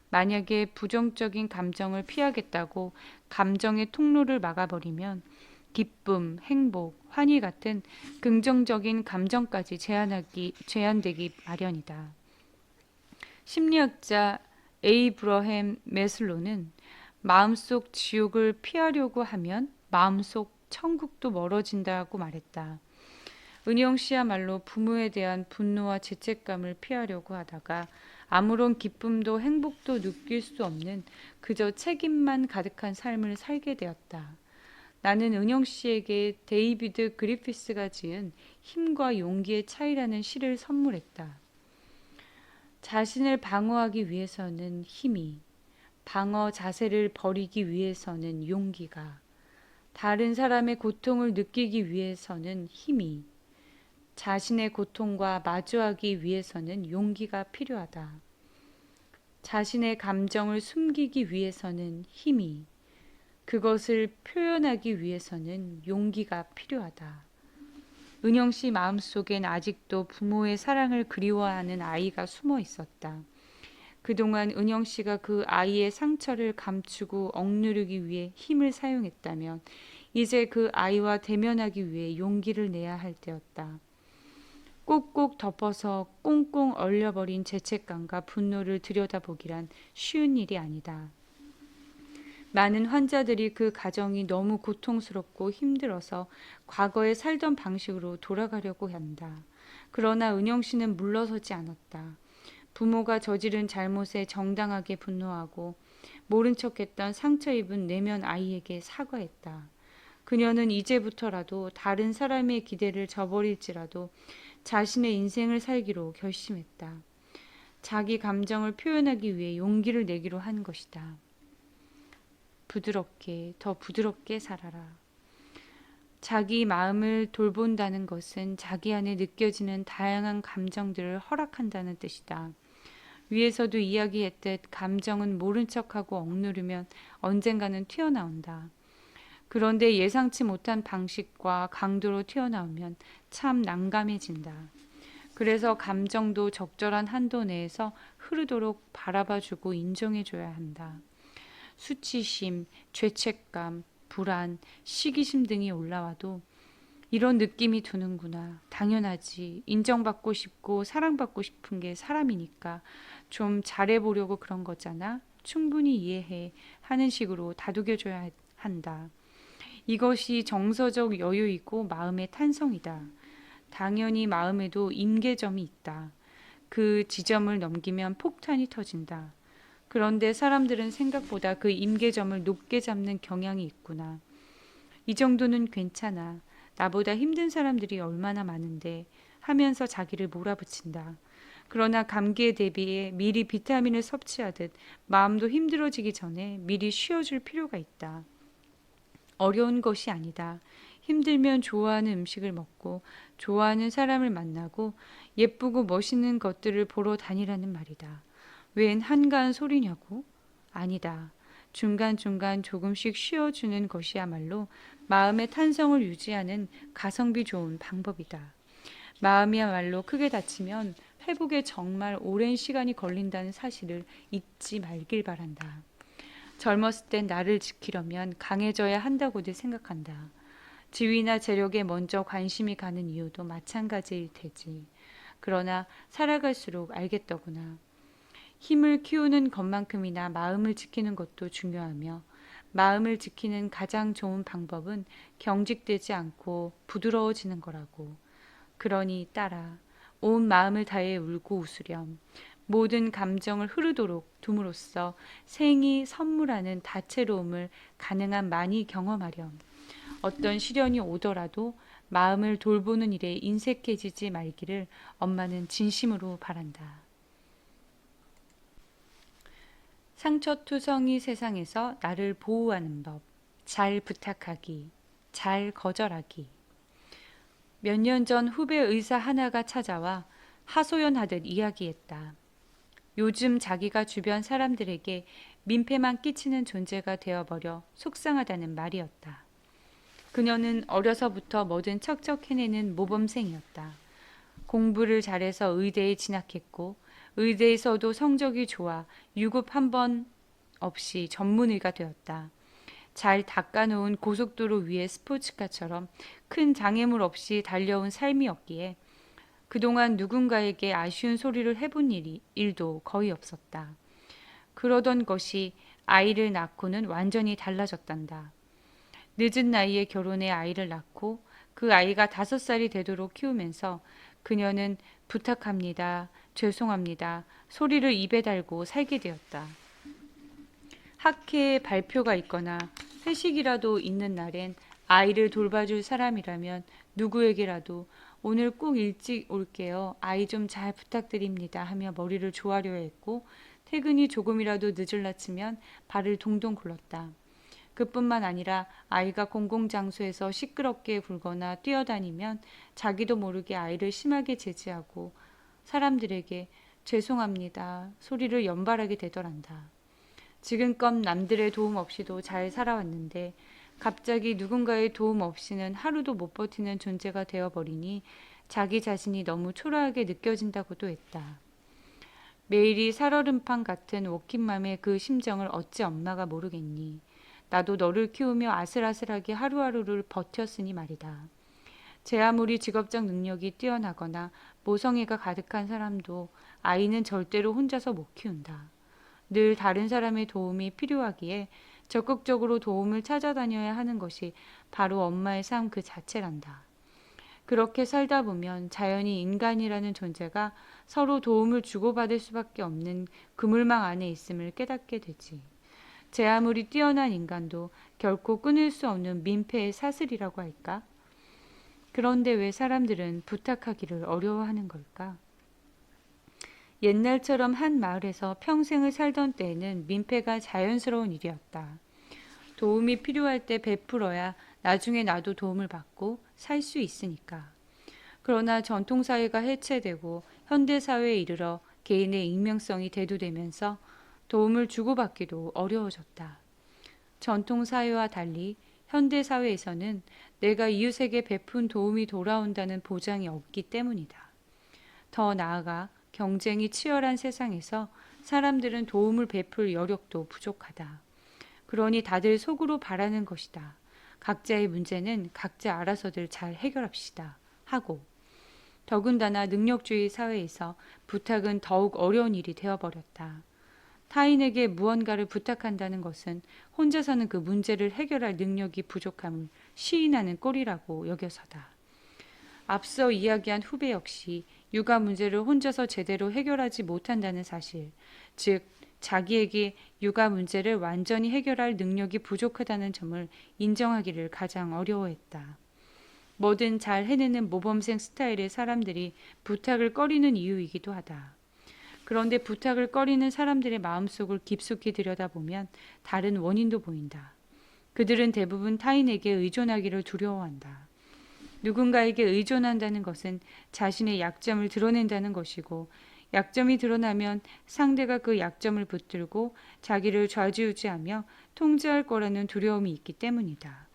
만약에 부정적인 감정을 피하겠다고 감정의 통로를 막아버리면 기쁨, 행복, 환희 같은 긍정적인 감정까지 제한되기 마련이다. 심리학자 에이브러햄 매슬로는 마음속 지옥을 피하려고 하면 마음속 천국도 멀어진다고 말했다. 은영 씨야말로 부모에 대한 분노와 죄책감을 피하려고 하다가 아무런 기쁨도 행복도 느낄 수 없는 그저 책임만 가득한 삶을 살게 되었다. 나는 은영 씨에게 데이비드 그리피스가 지은 힘과 용기의 차이라는 시를 선물했다. 자신을 방어하기 위해서는 힘이, 방어 자세를 버리기 위해서는 용기가, 다른 사람의 고통을 느끼기 위해서는 힘이, 자신의 고통과 마주하기 위해서는 용기가 필요하다. 자신의 감정을 숨기기 위해서는 힘이, 그것을 표현하기 위해서는 용기가 필요하다. 은영 씨 마음속엔 아직도 부모의 사랑을 그리워하는 아이가 숨어 있었다. 그동안 은영 씨가 그 아이의 상처를 감추고 억누르기 위해 힘을 사용했다면 이제 그 아이와 대면하기 위해 용기를 내야 할 때였다. 꼭꼭 덮어서 꽁꽁 얼려버린 죄책감과 분노를 들여다보기란 쉬운 일이 아니다. 많은 환자들이 그 가정이 너무 고통스럽고 힘들어서 과거에 살던 방식으로 돌아가려고 한다. 그러나 은영 씨는 물러서지 않았다. 부모가 저지른 잘못에 정당하게 분노하고 모른 척했던 상처 입은 내면 아이에게 사과했다. 그녀는 이제부터라도 다른 사람의 기대를 저버릴지라도 자신의 인생을 살기로 결심했다. 자기 감정을 표현하기 위해 용기를 내기로 한 것이다. 부드럽게, 더 부드럽게 살아라. 자기 마음을 돌본다는 것은 자기 안에 느껴지는 다양한 감정들을 허락한다는 뜻이다. 위에서도 이야기했듯 감정은 모른 척하고 억누르면 언젠가는 튀어나온다. 그런데 예상치 못한 방식과 강도로 튀어나오면 참 난감해진다. 그래서 감정도 적절한 한도 내에서 흐르도록 바라봐주고 인정해줘야 한다. 수치심, 죄책감, 불안, 시기심 등이 올라와도 이런 느낌이 드는구나. 당연하지. 인정받고 싶고 사랑받고 싶은 게 사람이니까 좀 잘해보려고 그런 거잖아. 충분히 이해해. 하는 식으로 다독여줘야 한다. 이것이 정서적 여유이고 마음의 탄성이다. 당연히 마음에도 임계점이 있다. 그 지점을 넘기면 폭탄이 터진다. 그런데 사람들은 생각보다 그 임계점을 높게 잡는 경향이 있구나. 이 정도는 괜찮아. 나보다 힘든 사람들이 얼마나 많은데 하면서 자기를 몰아붙인다. 그러나 감기에 대비해 미리 비타민을 섭취하듯 마음도 힘들어지기 전에 미리 쉬어줄 필요가 있다. 어려운 것이 아니다. 힘들면 좋아하는 음식을 먹고 좋아하는 사람을 만나고 예쁘고 멋있는 것들을 보러 다니라는 말이다. 웬 한가한 소리냐고? 아니다. 중간중간 조금씩 쉬어주는 것이야말로 마음의 탄성을 유지하는 가성비 좋은 방법이다. 마음이야말로 크게 다치면 회복에 정말 오랜 시간이 걸린다는 사실을 잊지 말길 바란다. 젊었을 땐 나를 지키려면 강해져야 한다고들 생각한다. 지위나 재력에 먼저 관심이 가는 이유도 마찬가지일 테지. 그러나 살아갈수록 알겠더구나. 힘을 키우는 것만큼이나 마음을 지키는 것도 중요하며 마음을 지키는 가장 좋은 방법은 경직되지 않고 부드러워지는 거라고. 그러니 딸아, 온 마음을 다해 울고 웃으렴. 모든 감정을 흐르도록 둠으로써 생이 선물하는 다채로움을 가능한 많이 경험하렴. 어떤 시련이 오더라도 마음을 돌보는 일에 인색해지지 말기를 엄마는 진심으로 바란다. 상처투성이 세상에서 나를 보호하는 법. 잘 부탁하기. 잘 거절하기. 몇 년 전 후배 의사 하나가 찾아와 하소연하듯 이야기했다. 요즘 자기가 주변 사람들에게 민폐만 끼치는 존재가 되어버려 속상하다는 말이었다. 그녀는 어려서부터 뭐든 척척 해내는 모범생이었다. 공부를 잘해서 의대에 진학했고 의대에서도 성적이 좋아 유급 한 번 없이 전문의가 되었다. 잘 닦아놓은 고속도로 위의 스포츠카처럼 큰 장애물 없이 달려온 삶이었기에 그동안 누군가에게 아쉬운 소리를 해본 일도 거의 없었다. 그러던 것이 아이를 낳고는 완전히 달라졌단다. 늦은 나이에 결혼해 아이를 낳고 그 아이가 5살이 되도록 키우면서 그녀는 부탁합니다, 죄송합니다 소리를 입에 달고 살게 되었다. 학회에 발표가 있거나 회식이라도 있는 날엔 아이를 돌봐줄 사람이라면 누구에게라도 오늘 꼭 일찍 올게요. 아이 좀 잘 부탁드립니다 하며 머리를 조아려 했고 퇴근이 조금이라도 늦을라치면 발을 동동 굴렀다. 그뿐만 아니라 아이가 공공장소에서 시끄럽게 굴거나 뛰어다니면 자기도 모르게 아이를 심하게 제지하고 사람들에게 죄송합니다 소리를 연발하게 되더란다. 지금껏 남들의 도움 없이도 잘 살아왔는데 갑자기 누군가의 도움 없이는 하루도 못 버티는 존재가 되어버리니 자기 자신이 너무 초라하게 느껴진다고도 했다. 매일이 살얼음판 같은 워킹맘의 그 심정을 어찌 엄마가 모르겠니. 나도 너를 키우며 아슬아슬하게 하루하루를 버텼으니 말이다. 제 아무리 직업적 능력이 뛰어나거나 모성애가 가득한 사람도 아이는 절대로 혼자서 못 키운다. 늘 다른 사람의 도움이 필요하기에 적극적으로 도움을 찾아다녀야 하는 것이 바로 엄마의 삶 그 자체란다. 그렇게 살다 보면 자연히 인간이라는 존재가 서로 도움을 주고받을 수밖에 없는 그물망 안에 있음을 깨닫게 되지. 제 아무리 뛰어난 인간도 결코 끊을 수 없는 민폐의 사슬이라고 할까? 그런데 왜 사람들은 부탁하기를 어려워하는 걸까? 옛날처럼 한 마을에서 평생을 살던 때에는 민폐가 자연스러운 일이었다. 도움이 필요할 때 베풀어야 나중에 나도 도움을 받고 살 수 있으니까. 그러나 전통사회가 해체되고 현대사회에 이르러 개인의 익명성이 대두되면서 도움을 주고받기도 어려워졌다. 전통사회와 달리 현대사회에서는 내가 이웃에게 베푼 도움이 돌아온다는 보장이 없기 때문이다. 더 나아가 경쟁이 치열한 세상에서 사람들은 도움을 베풀 여력도 부족하다. 그러니 다들 속으로 바라는 것이다. 각자의 문제는 각자 알아서들 잘 해결합시다. 하고 더군다나 능력주의 사회에서 부탁은 더욱 어려운 일이 되어버렸다. 타인에게 무언가를 부탁한다는 것은 혼자서는 그 문제를 해결할 능력이 부족함을 시인하는 꼴이라고 여겨서다. 앞서 이야기한 후배 역시 육아 문제를 혼자서 제대로 해결하지 못한다는 사실, 즉 자기에게 육아 문제를 완전히 해결할 능력이 부족하다는 점을 인정하기를 가장 어려워했다. 뭐든 잘 해내는 모범생 스타일의 사람들이 부탁을 꺼리는 이유이기도 하다. 그런데 부탁을 꺼리는 사람들의 마음속을 깊숙이 들여다보면 다른 원인도 보인다. 그들은 대부분 타인에게 의존하기를 두려워한다. 누군가에게 의존한다는 것은 자신의 약점을 드러낸다는 것이고, 약점이 드러나면 상대가 그 약점을 붙들고 자기를 좌지우지하며 통제할 거라는 두려움이 있기 때문이다.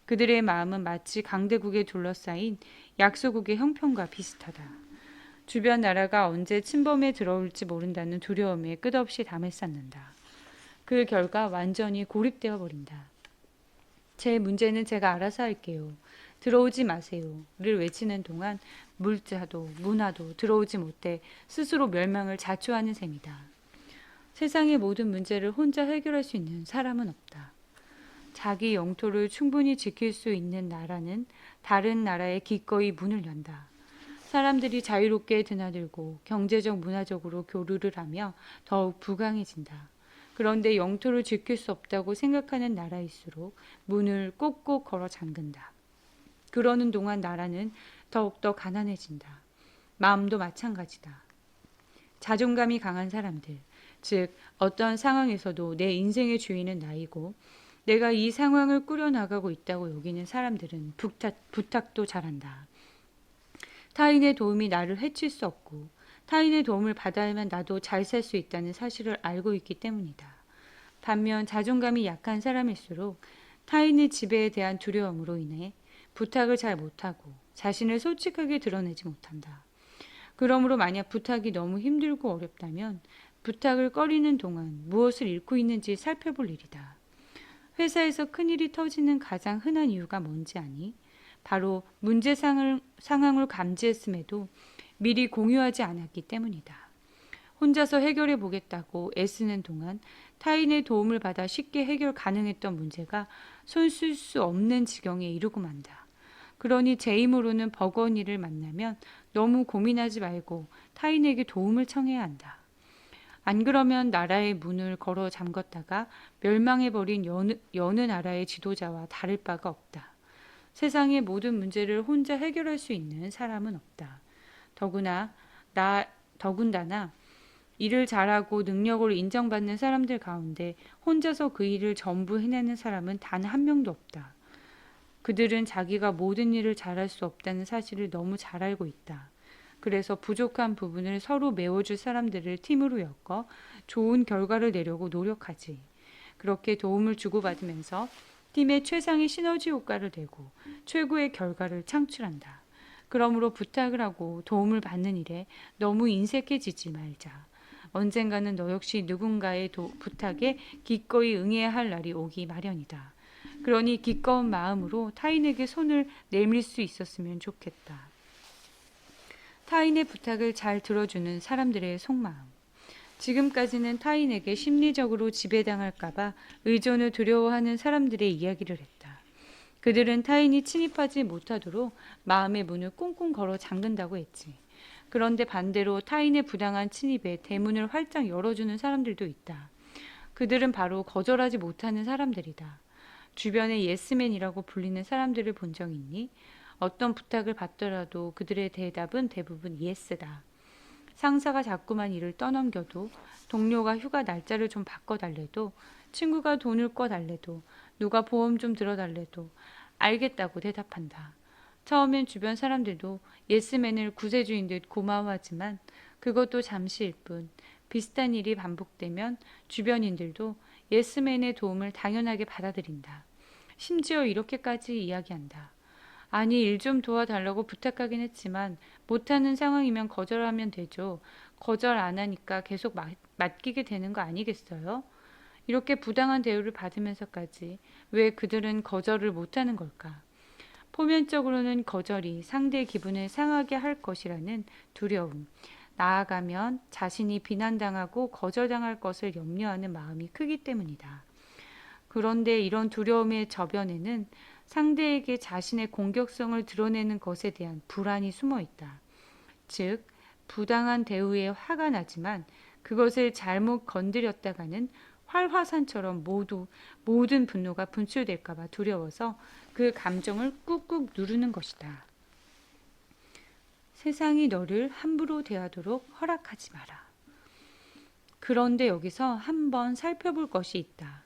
그들의 마음은 마치 강대국에 둘러싸인 약소국의 형편과 비슷하다. 주변 나라가 언제 침범에 들어올지 모른다는 두려움에 끝없이 담을 쌓는다. 그 결과 완전히 고립되어 버린다. 제 문제는 제가 알아서 할게요. 들어오지 마세요를 외치는 동안 물자도 문화도 들어오지 못해 스스로 멸망을 자초하는 셈이다. 세상의 모든 문제를 혼자 해결할 수 있는 사람은 없다. 자기 영토를 충분히 지킬 수 있는 나라는 다른 나라에 기꺼이 문을 연다. 사람들이 자유롭게 드나들고 경제적 문화적으로 교류를 하며 더욱 부강해진다. 그런데 영토를 지킬 수 없다고 생각하는 나라일수록 문을 꼭꼭 걸어 잠근다. 그러는 동안 나라는 더욱더 가난해진다. 마음도 마찬가지다. 자존감이 강한 사람들, 즉 어떤 상황에서도 내 인생의 주인은 나이고 내가 이 상황을 꾸려나가고 있다고 여기는 사람들은 부탁도 잘한다. 타인의 도움이 나를 해칠 수 없고 타인의 도움을 받아야만 나도 잘 살 수 있다는 사실을 알고 있기 때문이다. 반면 자존감이 약한 사람일수록 타인의 지배에 대한 두려움으로 인해 부탁을 잘 못하고 자신을 솔직하게 드러내지 못한다. 그러므로 만약 부탁이 너무 힘들고 어렵다면 부탁을 꺼리는 동안 무엇을 잃고 있는지 살펴볼 일이다. 회사에서 큰일이 터지는 가장 흔한 이유가 뭔지 아니? 바로 문제 상황을 감지했음에도 미리 공유하지 않았기 때문이다. 혼자서 해결해 보겠다고 애쓰는 동안 타인의 도움을 받아 쉽게 해결 가능했던 문제가 손 쓸 수 없는 지경에 이르고 만다. 그러니 제 힘으로는 버거운 일을 만나면 너무 고민하지 말고 타인에게 도움을 청해야 한다. 안 그러면 나라의 문을 걸어 잠궜다가 멸망해버린 여느 나라의 지도자와 다를 바가 없다. 세상의 모든 문제를 혼자 해결할 수 있는 사람은 없다. 더군다나 일을 잘하고 능력을 인정받는 사람들 가운데 혼자서 그 일을 전부 해내는 사람은 단 한 명도 없다. 그들은 자기가 모든 일을 잘할 수 없다는 사실을 너무 잘 알고 있다. 그래서 부족한 부분을 서로 메워줄 사람들을 팀으로 엮어 좋은 결과를 내려고 노력하지. 그렇게 도움을 주고받으면서 팀의 최상의 시너지 효과를 내고 최고의 결과를 창출한다. 그러므로 부탁을 하고 도움을 받는 일에 너무 인색해지지 말자. 언젠가는 너 역시 누군가의 부탁에 기꺼이 응해야 할 날이 오기 마련이다. 그러니 기꺼운 마음으로 타인에게 손을 내밀 수 있었으면 좋겠다. 타인의 부탁을 잘 들어주는 사람들의 속마음. 지금까지는 타인에게 심리적으로 지배당할까봐 의존을 두려워하는 사람들의 이야기를 했다. 그들은 타인이 침입하지 못하도록 마음의 문을 꽁꽁 걸어 잠근다고 했지. 그런데 반대로 타인의 부당한 침입에 대문을 활짝 열어주는 사람들도 있다. 그들은 바로 거절하지 못하는 사람들이다. 주변에 예스맨이라고 불리는 사람들을 본 적 있니? 어떤 부탁을 받더라도 그들의 대답은 대부분 예스다. 상사가 자꾸만 일을 떠넘겨도, 동료가 휴가 날짜를 좀 바꿔달래도, 친구가 돈을 꿔달래도, 누가 보험 좀 들어달래도 알겠다고 대답한다. 처음엔 주변 사람들도 예스맨을 구세주인 듯 고마워하지만 그것도 잠시일 뿐, 비슷한 일이 반복되면 주변인들도 예스맨의 도움을 당연하게 받아들인다. 심지어 이렇게까지 이야기한다. 아니, 일 좀 도와달라고 부탁하긴 했지만 못하는 상황이면 거절하면 되죠. 거절 안 하니까 계속 맡기게 되는 거 아니겠어요? 이렇게 부당한 대우를 받으면서까지 왜 그들은 거절을 못하는 걸까? 표면적으로는 거절이 상대의 기분을 상하게 할 것이라는 두려움, 나아가면 자신이 비난당하고 거절당할 것을 염려하는 마음이 크기 때문이다. 그런데 이런 두려움의 저변에는 상대에게 자신의 공격성을 드러내는 것에 대한 불안이 숨어 있다. 즉, 부당한 대우에 화가 나지만 그것을 잘못 건드렸다가는 활화산처럼 모든 분노가 분출될까봐 두려워서 그 감정을 꾹꾹 누르는 것이다. 세상이 너를 함부로 대하도록 허락하지 마라. 그런데 여기서 한번 살펴볼 것이 있다.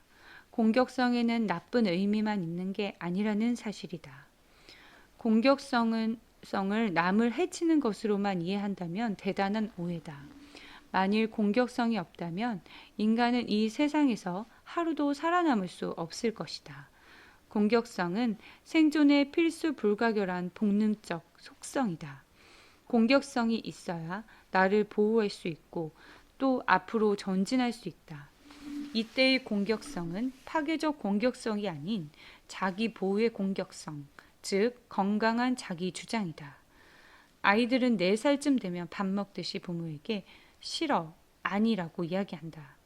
공격성에는 나쁜 의미만 있는 게 아니라는 사실이다. 공격성을 남을 해치는 것으로만 이해한다면 대단한 오해다. 만일 공격성이 없다면 인간은 이 세상에서 하루도 살아남을 수 없을 것이다. 공격성은 생존의 필수 불가결한 본능적 속성이다. 공격성이 있어야 나를 보호할 수 있고 또 앞으로 전진할 수 있다. 이때의 공격성은 파괴적 공격성이 아닌 자기 보호의 공격성, 즉 건강한 자기 주장이다. 아이들은 4살쯤 되면 밥 먹듯이 부모에게 싫어, 아니라고 이야기한다.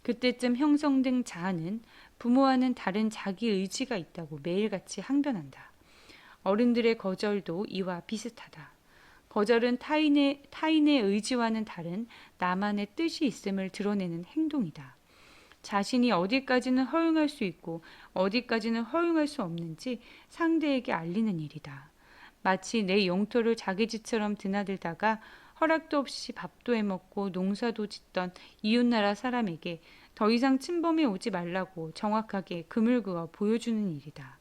그때쯤 형성된 자아는 부모와는 다른 자기 의지가 있다고 매일같이 항변한다. 어른들의 거절도 이와 비슷하다. 거절은 타인의 의지와는 다른 나만의 뜻이 있음을 드러내는 행동이다. 자신이 어디까지는 허용할 수 있고 어디까지는 허용할 수 없는지 상대에게 알리는 일이다. 마치 내 영토를 자기 집처럼 드나들다가 허락도 없이 밥도 해먹고 농사도 짓던 이웃나라 사람에게 더 이상 침범해 오지 말라고 정확하게 금을 그어 보여주는 일이다.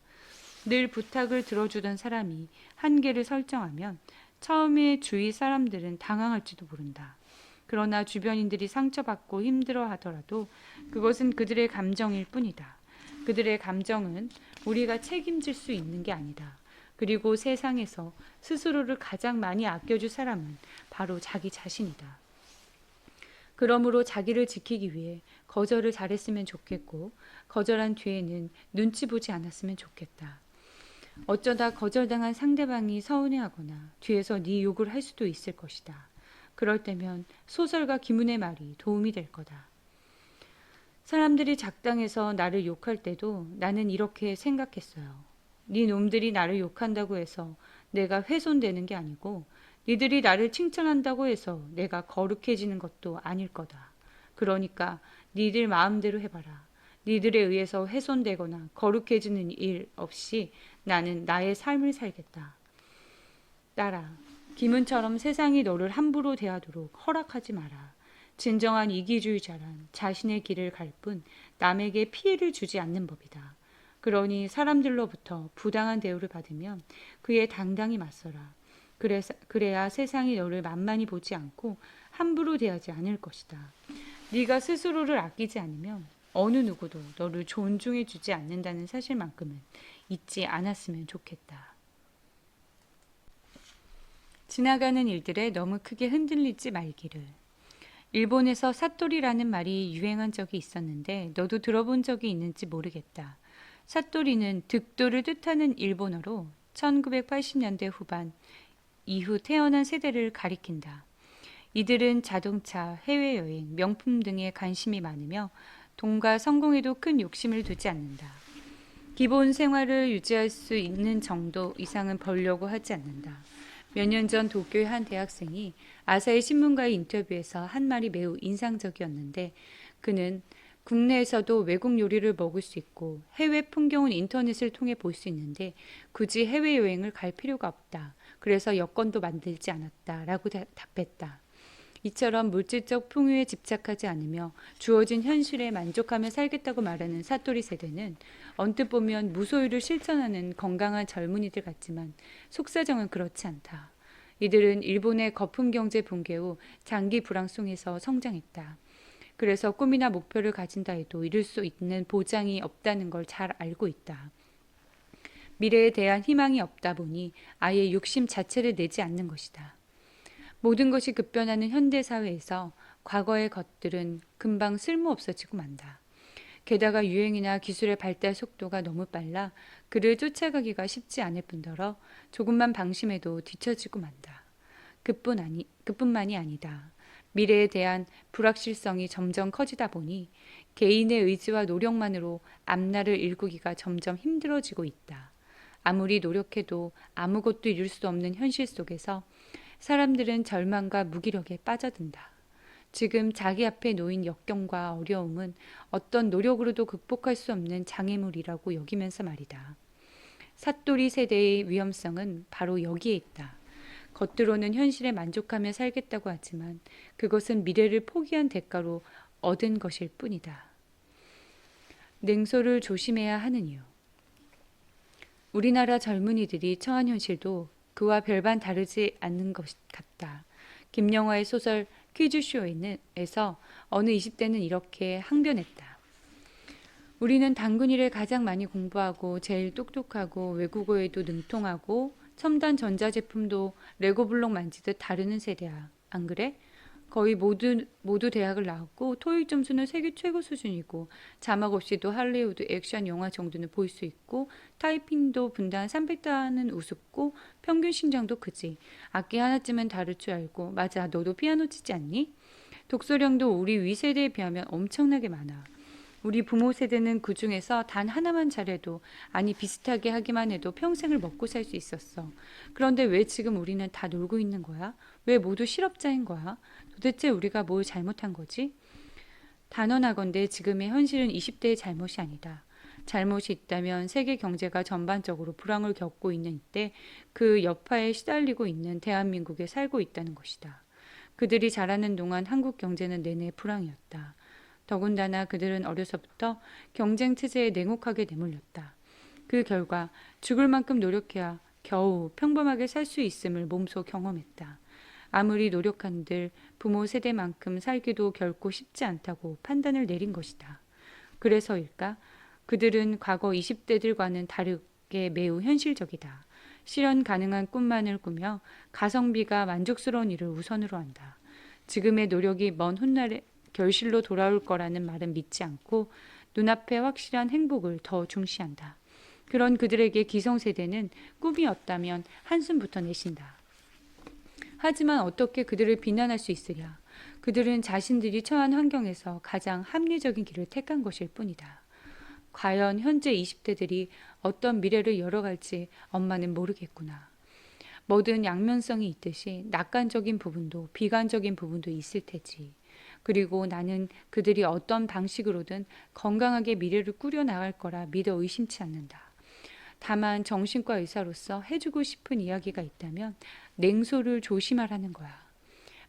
늘 부탁을 들어주던 사람이 한계를 설정하면 처음에 주위 사람들은 당황할지도 모른다. 그러나 주변인들이 상처받고 힘들어하더라도 그것은 그들의 감정일 뿐이다. 그들의 감정은 우리가 책임질 수 있는 게 아니다. 그리고 세상에서 스스로를 가장 많이 아껴줄 사람은 바로 자기 자신이다. 그러므로 자기를 지키기 위해 거절을 잘했으면 좋겠고 거절한 뒤에는 눈치 보지 않았으면 좋겠다. 어쩌다 거절당한 상대방이 서운해하거나 뒤에서 네 욕을 할 수도 있을 것이다. 그럴 때면 소설가 김은의 말이 도움이 될 거다. 사람들이 작당해서 나를 욕할 때도 나는 이렇게 생각했어요. 네 놈들이 나를 욕한다고 해서 내가 훼손되는 게 아니고 니들이 나를 칭찬한다고 해서 내가 거룩해지는 것도 아닐 거다. 그러니까 니들 마음대로 해봐라. 니들에 의해서 훼손되거나 거룩해지는 일 없이 나는 나의 삶을 살겠다. 딸아, 김은처럼 세상이 너를 함부로 대하도록 허락하지 마라. 진정한 이기주의자란 자신의 길을 갈 뿐 남에게 피해를 주지 않는 법이다. 그러니 사람들로부터 부당한 대우를 받으면 그에 당당히 맞서라. 그래야 세상이 너를 만만히 보지 않고 함부로 대하지 않을 것이다. 네가 스스로를 아끼지 않으면 어느 누구도 너를 존중해 주지 않는다는 사실만큼은 잊지 않았으면 좋겠다. 지나가는 일들에 너무 크게 흔들리지 말기를. 일본에서 사토리라는 말이 유행한 적이 있었는데 너도 들어본 적이 있는지 모르겠다. 사토리는 득도를 뜻하는 일본어로 1980년대 후반 이후 태어난 세대를 가리킨다. 이들은 자동차, 해외여행, 명품 등에 관심이 많으며 돈과 성공에도 큰 욕심을 두지 않는다. 기본 생활을 유지할 수 있는 정도 이상은 벌려고 하지 않는다. 몇 년 전 도쿄의 한 대학생이 아사히 신문과의 인터뷰에서 한 말이 매우 인상적이었는데 그는 국내에서도 외국 요리를 먹을 수 있고 해외 풍경은 인터넷을 통해 볼 수 있는데 굳이 해외여행을 갈 필요가 없다. 그래서 여권도 만들지 않았다. 라고 답했다. 이처럼 물질적 풍요에 집착하지 않으며 주어진 현실에 만족하며 살겠다고 말하는 사토리 세대는 언뜻 보면 무소유를 실천하는 건강한 젊은이들 같지만 속사정은 그렇지 않다. 이들은 일본의 거품 경제 붕괴 후 장기 불황 속에서 성장했다. 그래서 꿈이나 목표를 가진다 해도 이룰 수 있는 보장이 없다는 걸 잘 알고 있다. 미래에 대한 희망이 없다 보니 아예 욕심 자체를 내지 않는 것이다. 모든 것이 급변하는 현대사회에서 과거의 것들은 금방 쓸모없어지고 만다. 게다가 유행이나 기술의 발달 속도가 너무 빨라 그를 쫓아가기가 쉽지 않을 뿐더러 조금만 방심해도 뒤처지고 만다. 그뿐만이 아니다. 미래에 대한 불확실성이 점점 커지다 보니 개인의 의지와 노력만으로 앞날을 일구기가 점점 힘들어지고 있다. 아무리 노력해도 아무것도 이룰 수 없는 현실 속에서 사람들은 절망과 무기력에 빠져든다. 지금 자기 앞에 놓인 역경과 어려움은 어떤 노력으로도 극복할 수 없는 장애물이라고 여기면서 말이다. 사또리 세대의 위험성은 바로 여기에 있다. 겉으로는 현실에 만족하며 살겠다고 하지만 그것은 미래를 포기한 대가로 얻은 것일 뿐이다. 냉소를 조심해야 하는 이유. 우리나라 젊은이들이 처한 현실도 그와 별반 다르지 않는 것 같다. 김영하의 소설 퀴즈쇼에서 어느 20대는 이렇게 항변했다. 우리는 단군이를 가장 많이 공부하고 제일 똑똑하고 외국어에도 능통하고 첨단 전자제품도 레고블록 만지듯 다루는 세대야. 안 그래? 거의 모두 대학을 나왔고 토익 점수는 세계 최고 수준이고 자막 없이도 할리우드 액션 영화 정도는 볼 수 있고 타이핑도 분당 300단은 우습고 평균 신장도 크지. 악기 하나쯤은 다룰 줄 알고. 맞아, 너도 피아노 치지 않니? 독서량도 우리 위 세대에 비하면 엄청나게 많아. 우리 부모 세대는 그 중에서 단 하나만 잘해도, 아니 비슷하게 하기만 해도 평생을 먹고 살 수 있었어. 그런데 왜 지금 우리는 다 놀고 있는 거야? 왜 모두 실업자인 거야? 도대체 우리가 뭘 잘못한 거지? 단언하건대 지금의 현실은 20대의 잘못이 아니다. 잘못이 있다면 세계 경제가 전반적으로 불황을 겪고 있는 이때 그 여파에 시달리고 있는 대한민국에 살고 있다는 것이다. 그들이 자라는 동안 한국 경제는 내내 불황이었다. 더군다나 그들은 어려서부터 경쟁 체제에 냉혹하게 내몰렸다. 그 결과 죽을 만큼 노력해야 겨우 평범하게 살 수 있음을 몸소 경험했다. 아무리 노력한들 부모 세대만큼 살기도 결코 쉽지 않다고 판단을 내린 것이다. 그래서일까? 그들은 과거 20대들과는 다르게 매우 현실적이다. 실현 가능한 꿈만을 꾸며 가성비가 만족스러운 일을 우선으로 한다. 지금의 노력이 먼 훗날에 결실로 돌아올 거라는 말은 믿지 않고 눈앞의 확실한 행복을 더 중시한다. 그런 그들에게 기성세대는 꿈이 없다면 한숨부터 내쉰다. 하지만 어떻게 그들을 비난할 수 있으랴. 그들은 자신들이 처한 환경에서 가장 합리적인 길을 택한 것일 뿐이다. 과연 현재 20대들이 어떤 미래를 열어갈지 엄마는 모르겠구나. 뭐든 양면성이 있듯이 낙관적인 부분도 비관적인 부분도 있을 테지. 그리고 나는 그들이 어떤 방식으로든 건강하게 미래를 꾸려나갈 거라 믿어 의심치 않는다. 다만 정신과 의사로서 해주고 싶은 이야기가 있다면 냉소를 조심하라는 거야.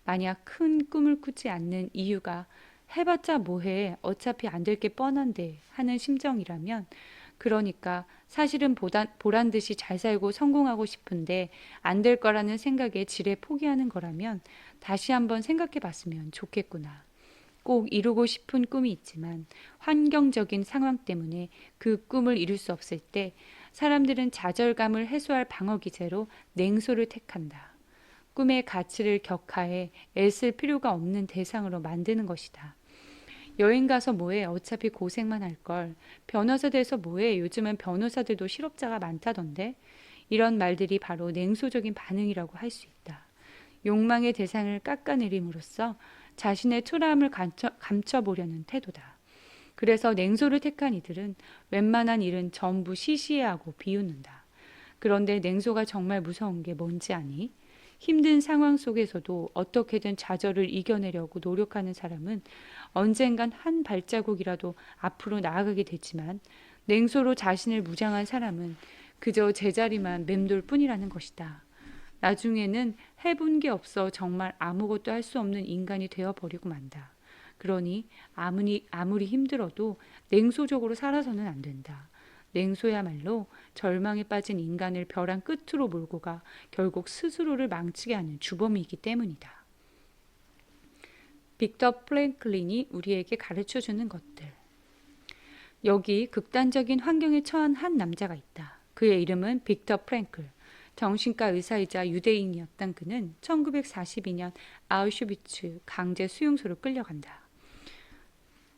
만약 큰 꿈을 꾸지 않는 이유가 해봤자 뭐해 어차피 안 될 게 뻔한데 하는 심정이라면, 그러니까 사실은 보란 듯이 잘 살고 성공하고 싶은데 안 될 거라는 생각에 지레 포기하는 거라면 다시 한번 생각해 봤으면 좋겠구나. 꼭 이루고 싶은 꿈이 있지만 환경적인 상황 때문에 그 꿈을 이룰 수 없을 때 사람들은 좌절감을 해소할 방어 기제로 냉소를 택한다. 꿈의 가치를 격하해 애쓸 필요가 없는 대상으로 만드는 것이다. 여행 가서 뭐해 어차피 고생만 할걸. 변호사 돼서 뭐해 요즘은 변호사들도 실업자가 많다던데. 이런 말들이 바로 냉소적인 반응이라고 할 수 있다. 욕망의 대상을 깎아내림으로써 자신의 초라함을 감춰보려는 태도다. 그래서 냉소를 택한 이들은 웬만한 일은 전부 시시해하고 비웃는다. 그런데 냉소가 정말 무서운 게 뭔지 아니? 힘든 상황 속에서도 어떻게든 좌절을 이겨내려고 노력하는 사람은 언젠간 한 발자국이라도 앞으로 나아가게 되지만 냉소로 자신을 무장한 사람은 그저 제자리만 맴돌 뿐이라는 것이다. 나중에는 해본 게 없어 정말 아무것도 할 수 없는 인간이 되어버리고 만다. 그러니 아무리 힘들어도 냉소적으로 살아서는 안 된다. 냉소야말로 절망에 빠진 인간을 벼랑 끝으로 몰고 가 결국 스스로를 망치게 하는 주범이기 때문이다. 빅터 프랭클린이 우리에게 가르쳐주는 것들. 여기 극단적인 환경에 처한 한 남자가 있다. 그의 이름은 빅터 프랭클. 정신과 의사이자 유대인이었던 그는 1942년 아우슈비츠 강제 수용소로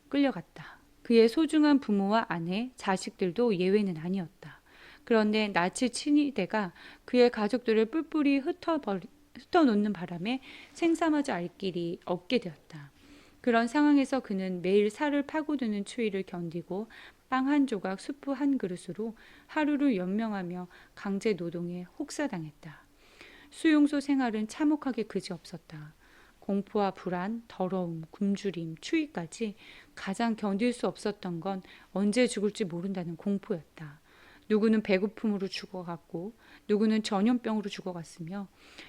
끌려갔다. 그의 소중한 부모와 아내, 자식들도 예외는 아니었다. 그런데 나치 친위대가 그의 가족들을 뿔뿔이 흩어놓는 바람에 생사마저 알 길이 없게 되었다. 그런 상황에서 그는 매일 살을 파고드는 추위를 견디고 빵 한 조각, 수프 한 그릇으로 하루를 연명하며 강제 노동에 혹사당했다. 수용소 생활은 참혹하게 그지없었다. 공포와 불안, 더러움, 굶주림, 추위까지 가장 견딜 수 없었던 건 언제 죽을지 모른다는 공포였다. 누구는 배고픔으로 죽어갔고, 누구는 전염병으로 죽어갔으며,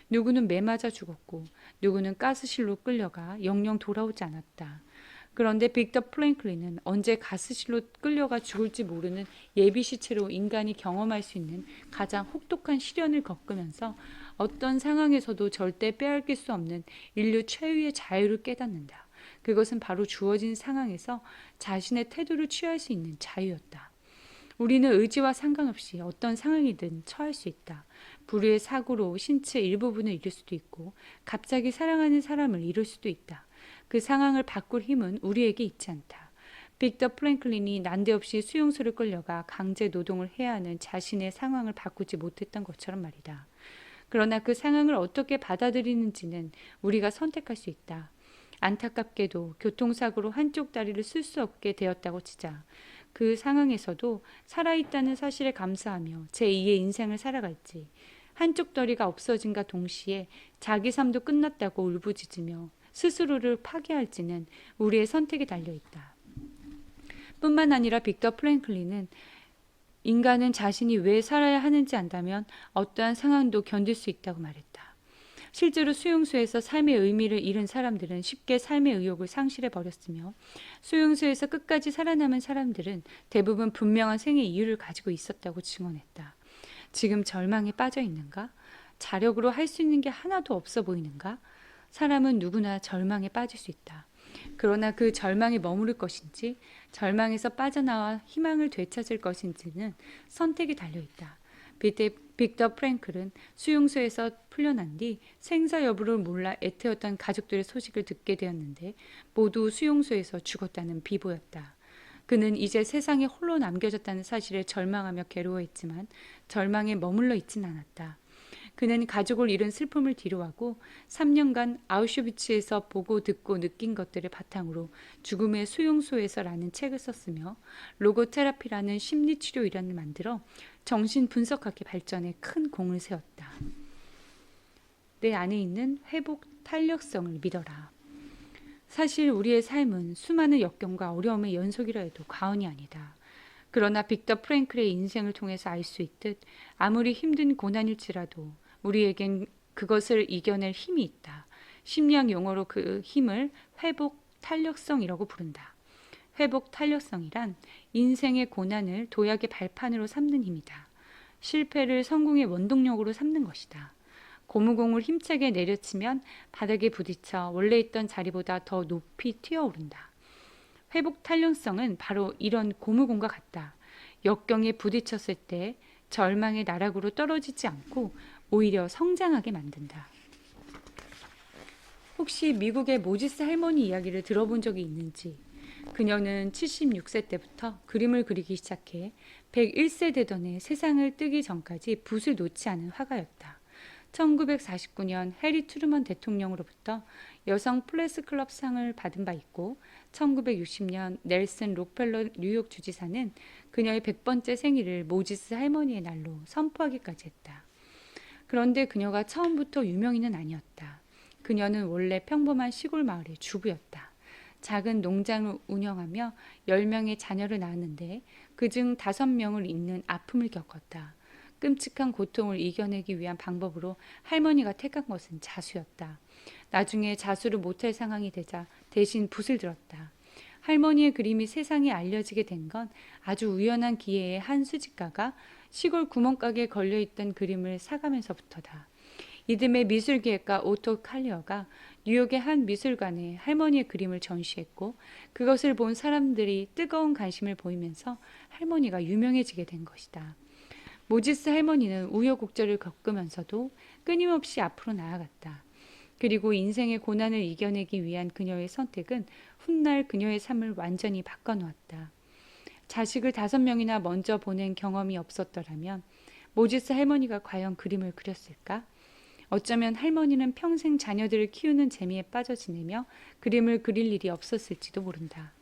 누구는 매 맞아 죽었고, 누구는 가스실로 끌려가 영영 돌아오지 않았다. 그런데 빅터 프랭클린은 언제 가스실로 끌려가 죽을지 모르는 예비 시체로 인간이 경험할 수 있는 가장 혹독한 시련을 겪으면서 어떤 상황에서도 절대 빼앗길 수 없는 인류 최후의 자유를 깨닫는다. 그것은 바로 주어진 상황에서 자신의 태도를 취할 수 있는 자유였다. 우리는 의지와 상관없이 어떤 상황이든 처할 수 있다. 불의의 사고로 신체 일부분을 잃을 수도 있고 갑자기 사랑하는 사람을 잃을 수도 있다. 그 상황을 바꿀 힘은 우리에게 있지 않다. 빅터 프랭클린이 난데없이 수용소를 끌려가 강제 노동을 해야 하는 자신의 상황을 바꾸지 못했던 것처럼 말이다. 그러나 그 상황을 어떻게 받아들이는지는 우리가 선택할 수 있다. 안타깝게도 교통사고로 한쪽 다리를 쓸 수 없게 되었다고 치자. 그 상황에서도 살아있다는 사실에 감사하며 제2의 인생을 살아갈지, 한쪽 다리가 없어진과 동시에 자기 삶도 끝났다고 울부짖으며 스스로를 파괴할지는 우리의 선택에 달려있다. 뿐만 아니라 빅터 프랭클린은 인간은 자신이 왜 살아야 하는지 안다면 어떠한 상황도 견딜 수 있다고 말했다. 실제로 수용소에서 삶의 의미를 잃은 사람들은 쉽게 삶의 의욕을 상실해 버렸으며 수용소에서 끝까지 살아남은 사람들은 대부분 분명한 생의 이유를 가지고 있었다고 증언했다. 지금 절망에 빠져 있는가? 자력으로 할 수 있는 게 하나도 없어 보이는가? 사람은 누구나 절망에 빠질 수 있다. 그러나 그 절망에 머무를 것인지 절망에서 빠져나와 희망을 되찾을 것인지는 선택이 달려있다. 빅터 프랭클은 수용소에서 풀려난 뒤 생사 여부를 몰라 애태웠던 가족들의 소식을 듣게 되었는데 모두 수용소에서 죽었다는 비보였다. 그는 이제 세상에 홀로 남겨졌다는 사실에 절망하며 괴로워했지만 절망에 머물러 있진 않았다. 그는 가족을 잃은 슬픔을 뒤로하고 3년간 아우슈비츠에서 보고 듣고 느낀 것들을 바탕으로 죽음의 수용소에서라는 책을 썼으며 로고테라피라는 심리치료 이론을 만들어 정신분석학의 발전에 큰 공을 세웠다. 내 안에 있는 회복 탄력성을 믿어라. 사실 우리의 삶은 수많은 역경과 어려움의 연속이라 해도 과언이 아니다. 그러나 빅터 프랭클의 인생을 통해서 알 수 있듯 아무리 힘든 고난일지라도 우리에겐 그것을 이겨낼 힘이 있다. 심리학 용어로 그 힘을 회복 탄력성이라고 부른다. 회복 탄력성이란 인생의 고난을 도약의 발판으로 삼는 힘이다. 실패를 성공의 원동력으로 삼는 것이다. 고무공을 힘차게 내려치면 바닥에 부딪혀 원래 있던 자리보다 더 높이 튀어오른다. 회복 탄력성은 바로 이런 고무공과 같다. 역경에 부딪혔을 때 절망의 나락으로 떨어지지 않고 오히려 성장하게 만든다. 혹시 미국의 모지스 할머니 이야기를 들어본 적이 있는지, 그녀는 76세 때부터 그림을 그리기 시작해 101세 되던 해 세상을 뜨기 전까지 붓을 놓지 않은 화가였다. 1949년 해리 트루먼 대통령으로부터 여성 프레스 클럽 상을 받은 바 있고 1960년 넬슨 록펠러 뉴욕 주지사는 그녀의 100번째 생일을 모지스 할머니의 날로 선포하기까지 했다. 그런데 그녀가 처음부터 유명인은 아니었다. 그녀는 원래 평범한 시골 마을의 주부였다. 작은 농장을 운영하며 10명의 자녀를 낳았는데 그중 5명을 잃는 아픔을 겪었다. 끔찍한 고통을 이겨내기 위한 방법으로 할머니가 택한 것은 자수였다. 나중에 자수를 못할 상황이 되자 대신 붓을 들었다. 할머니의 그림이 세상에 알려지게 된 건 아주 우연한 기회에 한 수집가가 시골 구멍가게에 걸려있던 그림을 사가면서부터다. 이듬해 미술기획가 오토 칼리어가 뉴욕의 한 미술관에 할머니의 그림을 전시했고 그것을 본 사람들이 뜨거운 관심을 보이면서 할머니가 유명해지게 된 것이다. 모지스 할머니는 우여곡절을 겪으면서도 끊임없이 앞으로 나아갔다. 그리고 인생의 고난을 이겨내기 위한 그녀의 선택은 훗날 그녀의 삶을 완전히 바꿔놓았다. 자식을 5명이나 먼저 보낸 경험이 없었더라면 모지스 할머니가 과연 그림을 그렸을까? 어쩌면 할머니는 평생 자녀들을 키우는 재미에 빠져 지내며 그림을 그릴 일이 없었을지도 모른다.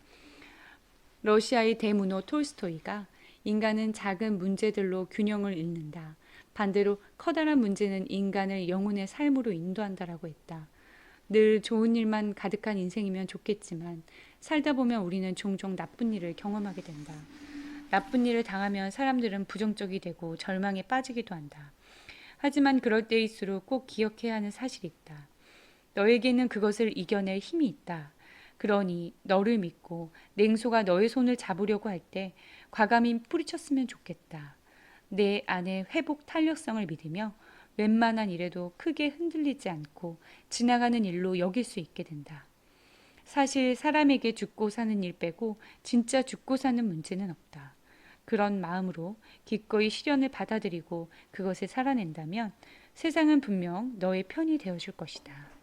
러시아의 대문호 톨스토이가 인간은 작은 문제들로 균형을 잃는다. 반대로 커다란 문제는 인간을 영혼의 삶으로 인도한다라고 했다. 늘 좋은 일만 가득한 인생이면 좋겠지만 살다 보면 우리는 종종 나쁜 일을 경험하게 된다. 나쁜 일을 당하면 사람들은 부정적이 되고 절망에 빠지기도 한다. 하지만 그럴 때일수록 꼭 기억해야 하는 사실이 있다. 너에게는 그것을 이겨낼 힘이 있다. 그러니 너를 믿고 냉소가 너의 손을 잡으려고 할 때 과감히 뿌리쳤으면 좋겠다. 내 안의 회복 탄력성을 믿으며 웬만한 일에도 크게 흔들리지 않고 지나가는 일로 여길 수 있게 된다. 사실 사람에게 죽고 사는 일 빼고 진짜 죽고 사는 문제는 없다. 그런 마음으로 기꺼이 시련을 받아들이고 그것을 살아낸다면 세상은 분명 너의 편이 되어줄 것이다.